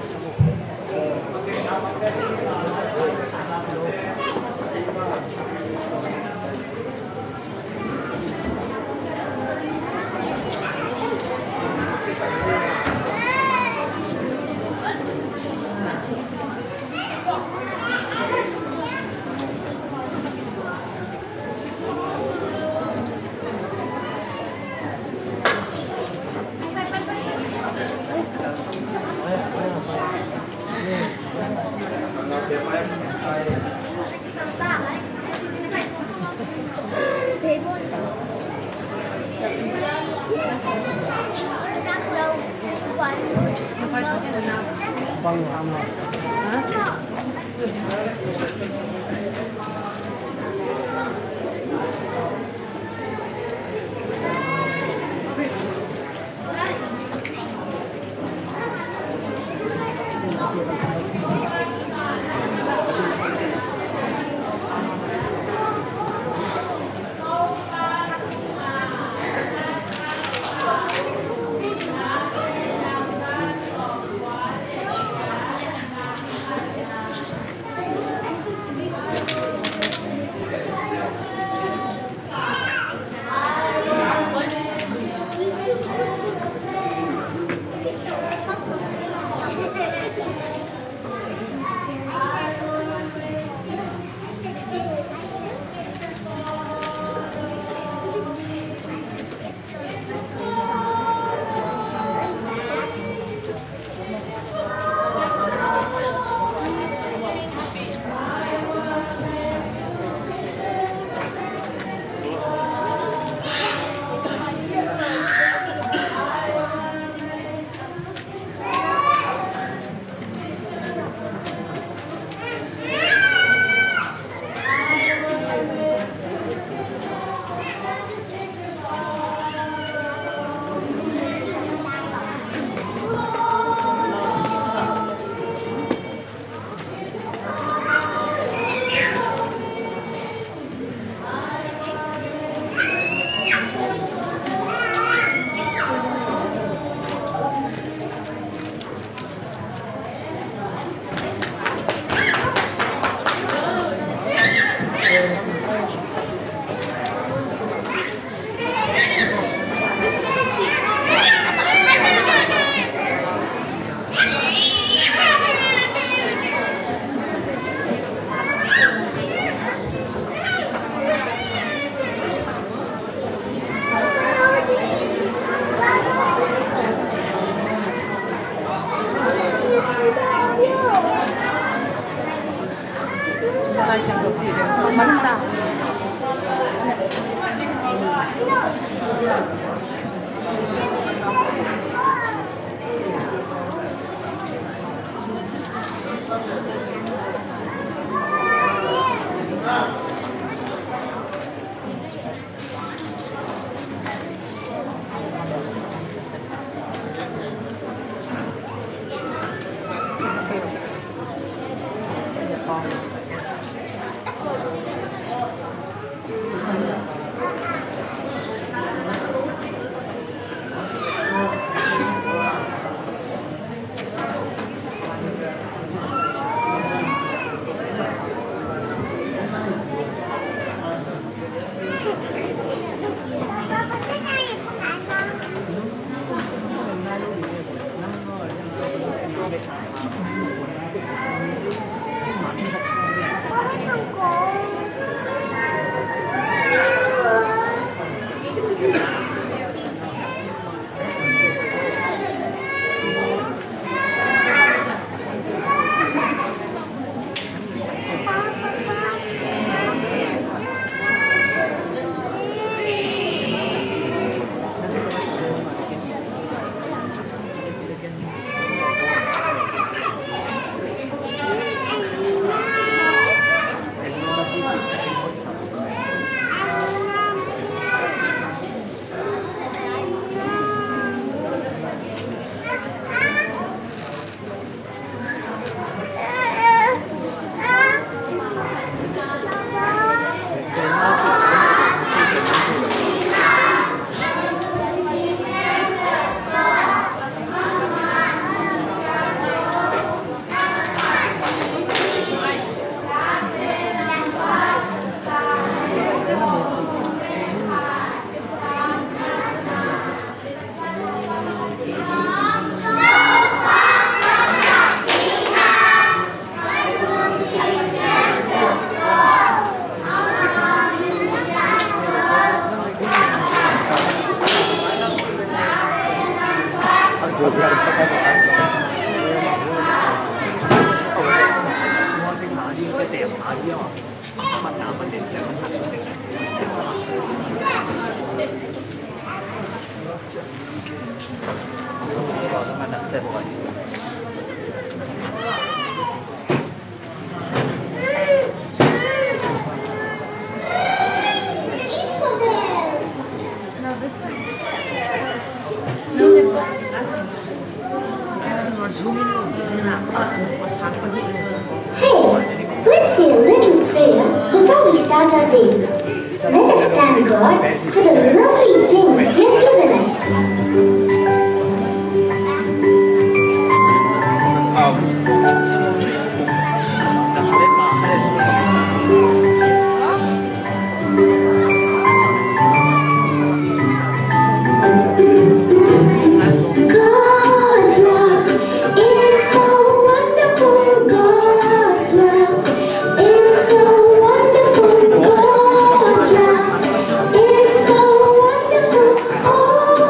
Let's say a little prayer before we start our day. Let us thank God for the lovely things He has given us. God's love is so wonderful. God's love is so wonderful. God's love is so wonderful. Oh,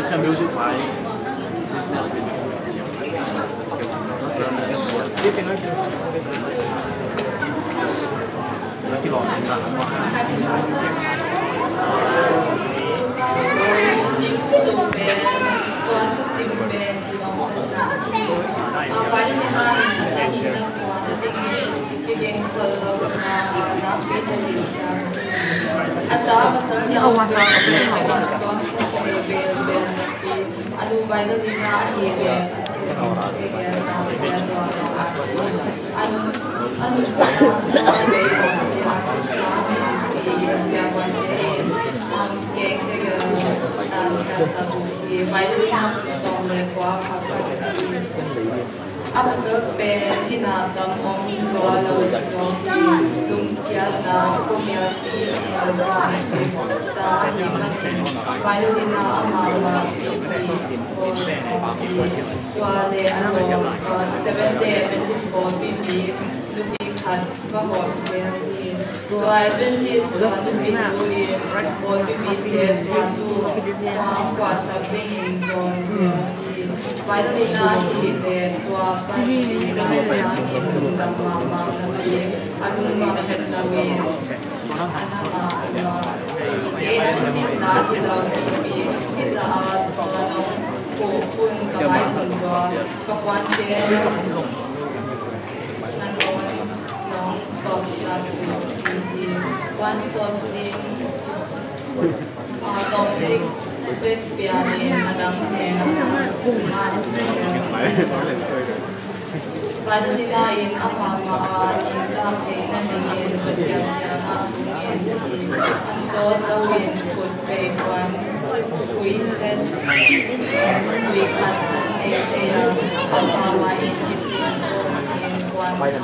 It's a music by business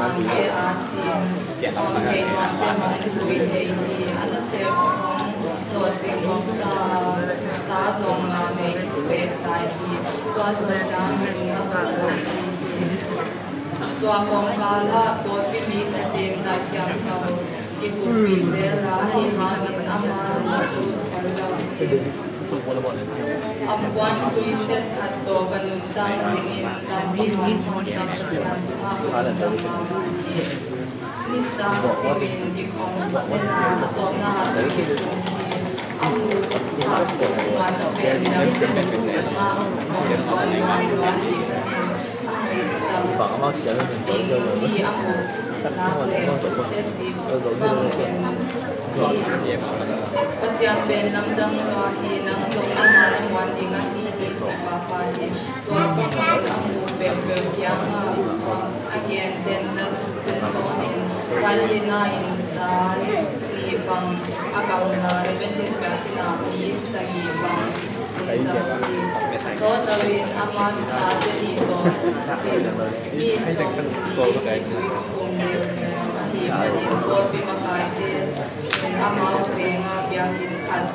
hàng cái thì cái đoàn cái mong vui thì anh sẽ rồi chính mong ta dùng mà mấy cái tại thì tôi sẽ chẳng mình nó sẽตัวของกาละตัวที่มีแต่เด็กได้เสียงเขาที่ผู้พิเศษละที่หาเงินอามาละตัวคนละอับวันคุยเสร็จขัดตัวกันนุ่มตั้งกันดิ่งลำพิมันของสัมปชัญญะคนตั้งมาวันนี้นิตาสิบินที่ของเวลาตัวหน้าที่ตรงนี้อัมลูกขาดตัวมาจะเป็นดังเส้นเป็นมาของสอนวันที่ฝั่งอาม่าเสียเงินถึงตัวเจ้าเลยPasian ben lamdang wahi nang song amalang wan ingat ini sepapa ni tua papa kamu bel yang again then in kalina in tari ibang agaw na reventis bakina isa ibang so tawin amat sa dito iso ko bimakaite amaw penga biyakin khat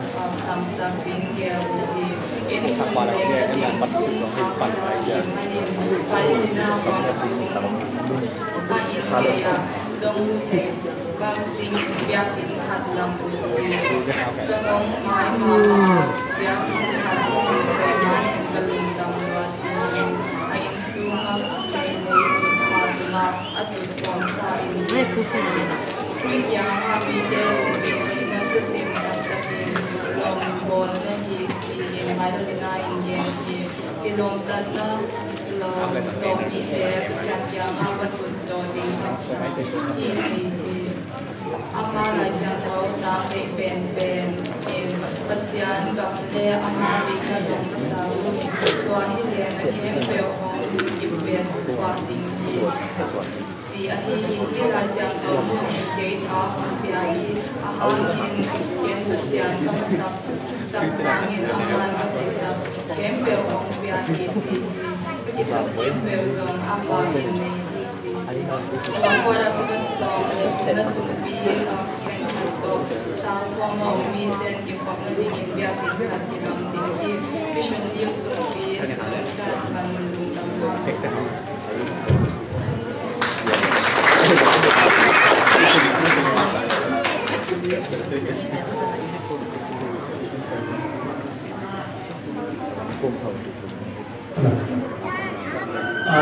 tamsak tingger di ini kapalnya yang patut disimpan aja kalina ya dong bang sing biyakin khat lampu dong mai ma biyakin khat seman kalundang wajin ayin sumap ma atau kuasa ini yang kami dari negeri tapi lombon lagi si yang ada di lain yang di kilometer lomi deh siapa apa pun jadi pasal ini apa yang tahu tapi pen pasian kahde Amerika jom pasal tuan ini yang peong iben suating si ahi ini rasian kamu yang kita biayi ahamin yang pasian kamu sabzangin aman atau kempel orang biayi si kisah kempel zon apa ini si aku ada sebesar nasumbi kento satu mau miden kita ngedingin biayi hati dalam tinggi vision dia sumbi dan mendungkan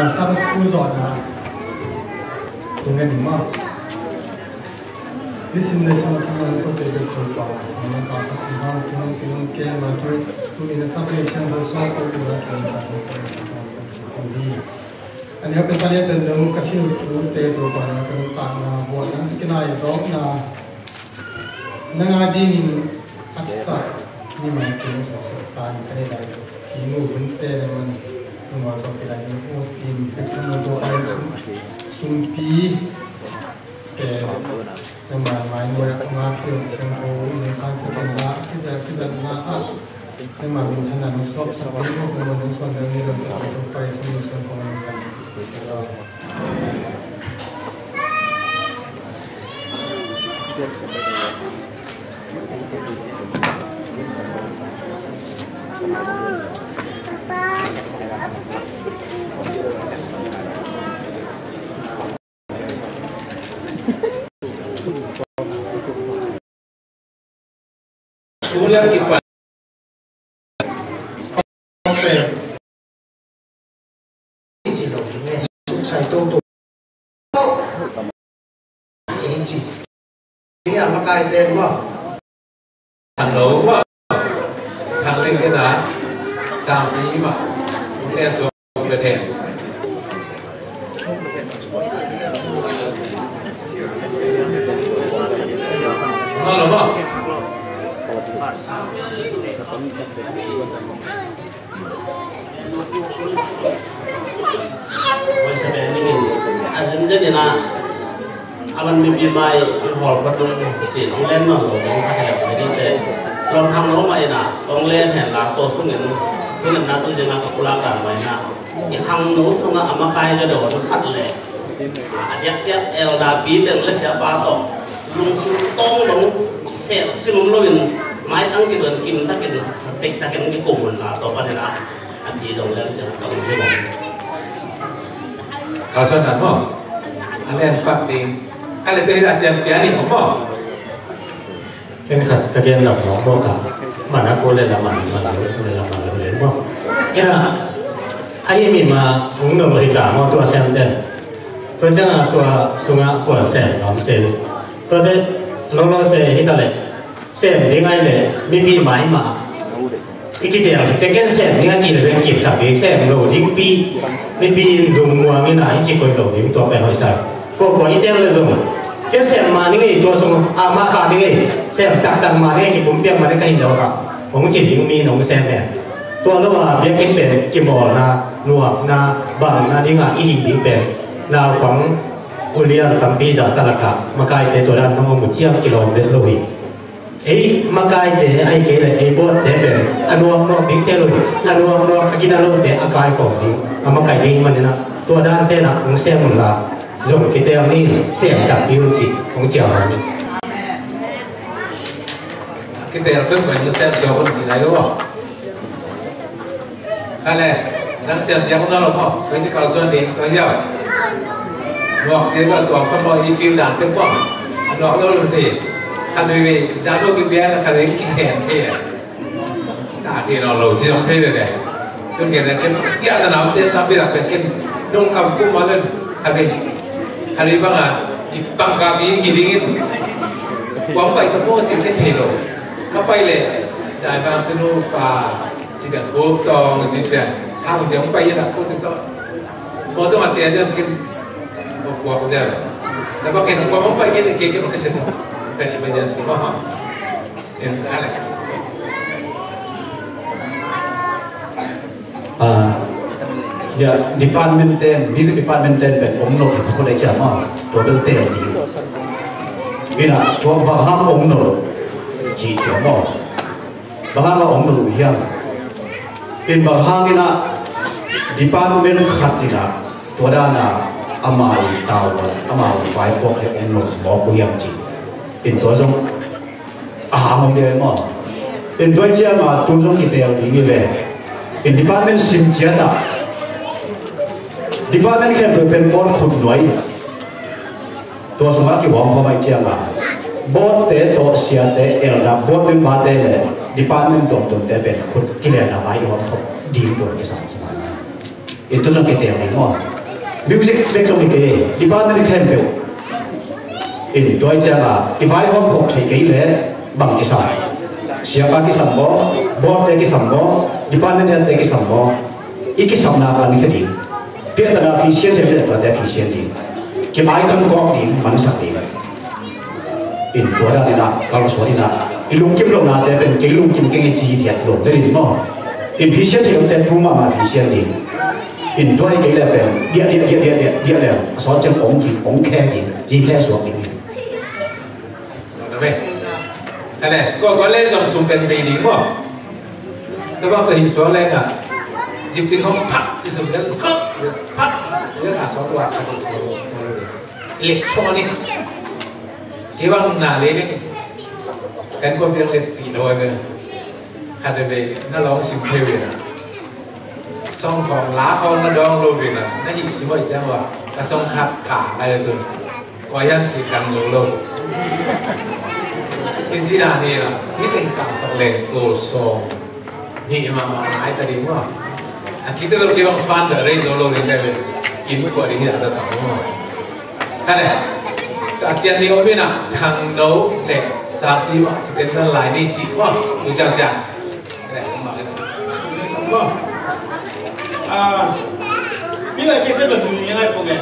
Sabbath school zone tunggu ni mah. Listen lesson kita nak tebel tu bah. Mana kata semua tunggu film ke macam tu ini Sabbath lesson bersama tu lah kita. Jadi, ane apa kalian tentang kasih tu tezo pada kalau tak na buat nanti kena izok na nangadi ni akta ni macam sesuatu yang kena dah kinu binte dengan rumah kau kita ni tim kita tu ada sumpi dengan main work market semua ini sangat bangga kita nak dengan minta nusuk sebab itu dengan nusuk dan ini untuk supaya semua nusuk pengawasan Ulang kipas. Sai tô tô cái gì cái mà cái tên mà thằng lỗ quá thằng lên cái lá sao ý mà đen xuống vừa thèm ngon lắm không jadi na aman mimpi mai hol padung si ong len no lo ong kha la ni te long thang no mai na ong len hen la to sung en tu na tu jeng ka kula ka mai na i hang no sung ama kai ga do no khat le Tiap-tiap LDP dan le siapa to lung sutong dong silum loin mai tang kidan kim takin pek takin ki komun la to pa na ati dong le dong le kalau sudah mau alen pak ding alen tu hidup aja piani mau cái cái game là nó có cả mà nó có lên là mà lên không cái là ai mình mà cũng được một cả mà tôi xem trên tôi chắc là tôi xuống á của xem lắm trên tôi thấy lâu sẽ hết rồi xem tiếng Anh này mi máy mà cái điều thì cái xem tiếng Anh chỉ là bên kiểm soát cái xem lâu tiếng mi dùng mua mi này chỉ coi lâu tiếng tôi phải nói sai có ít tiếng là dùng cái xem mà những cái tôi dùng mà cả những cái xem đặc mà những cái cũng biết mà những cái gì đó cũng chỉ những mi nó xem này tôi lúc mà biết cái bên cái mỏ là nuộc là bằng là những cái ý những bên là khoảng kuliah tầm bây giờ ta là cả mà cái thế tôi đang nó 100 km lối ấy mà cái thế ai cái là ai bớt thế bên anh nuộc nó biết thế rồi anh nuộc nó cái nào luôn thế anh cái còn đi mà cái gì mà nên là tôi đang thế là cũng xem một là dùng cái tên này xem đặc biệt gì cũng chào là mình cái tên cứ phải như xem show con gì này đúng không? Hay là đang chờ nhà con nó không? Với chỉ kalau xuân đến có hiểu? Hoặc chỉ là toàn phân bón đi phim đàn tiếng quảng, nó đâu được thì anh về giá đôi cái bé là cái hèn thế, đã thì nó lâu chưa thế về về, tôi nghĩ là cái là nó tên ta bây giờ phải cái đông cầm cũng nói lên, hari bang à, di bangka bi hidingin, quảng bay tập mô chỉ cái thể rồi, các bay lệ, đại bang cái nô pa chỉ cần hộp to chỉ cần thang chỉ không bay như là cô tự to, một tôi mặt tiền cho cái một quả cái gì vậy,แต่พอเกิดความไปกินเกี่ยวกับเกษตรเป็น emergency มั้งเห็นอะไรอย่า department เต็ม music department เต็มเป็นองค์หนุนคนได้เจอมั้งตัวเดิมเต็มดีนี่นะตัวบางห้างองค์หนุนจีเจอมั้งบางห้างเราองค์หนุนเฮียเป็นบางห้างนี่นะ department ขัดจีนะตัวด้านน่ะอามาอีตาวอามาอีไฟพวกให้องค์หนุนบอกกูยังจีเป็นตัวทรงอาหารของเดียวมั้งเป็นตัวเจ้ามาตุ้งทรงกิเตียวอย่างนี้เลยเป็น department สิมเจียนะ department แค่เป็นบอร์ดขุดหน่วยตัวสมัครที่หวังเขาไม่เจียงอ่ะบอร์ดเตะตัวเสียเตะเอลดาบอร์ดเป็นบาเตะเลย department ตัวเตะเป็นขุดกิเลสอะไรอยู่ของเขาดีกว่าที่สามสมัยitu yang kita yang ini music background ini department แค่เป็นiniตัวเจ้าอ่ะ divide ห้องหกใช้กี่เลยบางที่สามsiapa kisah mo, board kisah mo, department head kisah mo, iki samna kan ikedi. Dia tanda efisien jadi tanda efisien di. Kita item kok di mana sakti. In tuara ni nak kalau suara ni nak, ilung kim lo nak dia ben ilung kim kengi ji dia lo, dari ni mo. Efisien jadi tanda puma ma efisien di. In tuara ini le ben dia le, asal jeng ong keh di, ji keh suap di.อันนี้ก็เล่นกับสุ่มเป็นปีนี้มั้งแต่ว่าตัวหินสวนแรงอ่ะจิบเป็นห้องผักจิสุ่มแล้วครบผักเรื่องหาสองตัวอิเล็กทรอนิกส์ที่ว่าหนาเลยนี่กันก็เพียงเล็กตีน้อยไปขัดไปน่าร้องซิมเพลย์นะส่งของล้าเขาน่าดองโรบินะน่าหิสวยจังว่ะกระส่งขัดขาอะไรตัวก็ยังจีกันโลเป็นจีน่านี่นะที่เป็นการสังเลงตัวซองนี่มาหายตาดีมั้งkita kalau kita fan dari dulu ni level ini kau ada yang ada tahuมั้งkan ya kajian ni orang nak tang nau le sapi mak cerita tentang lain ni cik wah ucap ucap bây giờ cái chất lượng người như thế này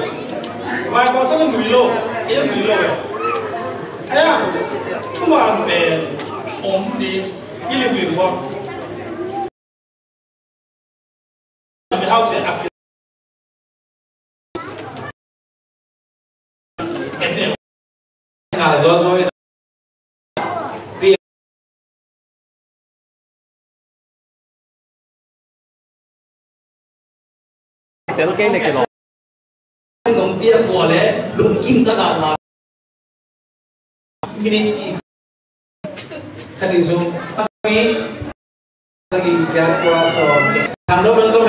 vài con sẽ là người lô cái người lô ấy à chúng ta về ổn đi cái liệu việc con vì how để áp là rồi Để nó cái này cái lỗ bia của lẽ lung kim ta cả sao minute khadi zoom kami lagi biar kuasa thằng đó vẫn có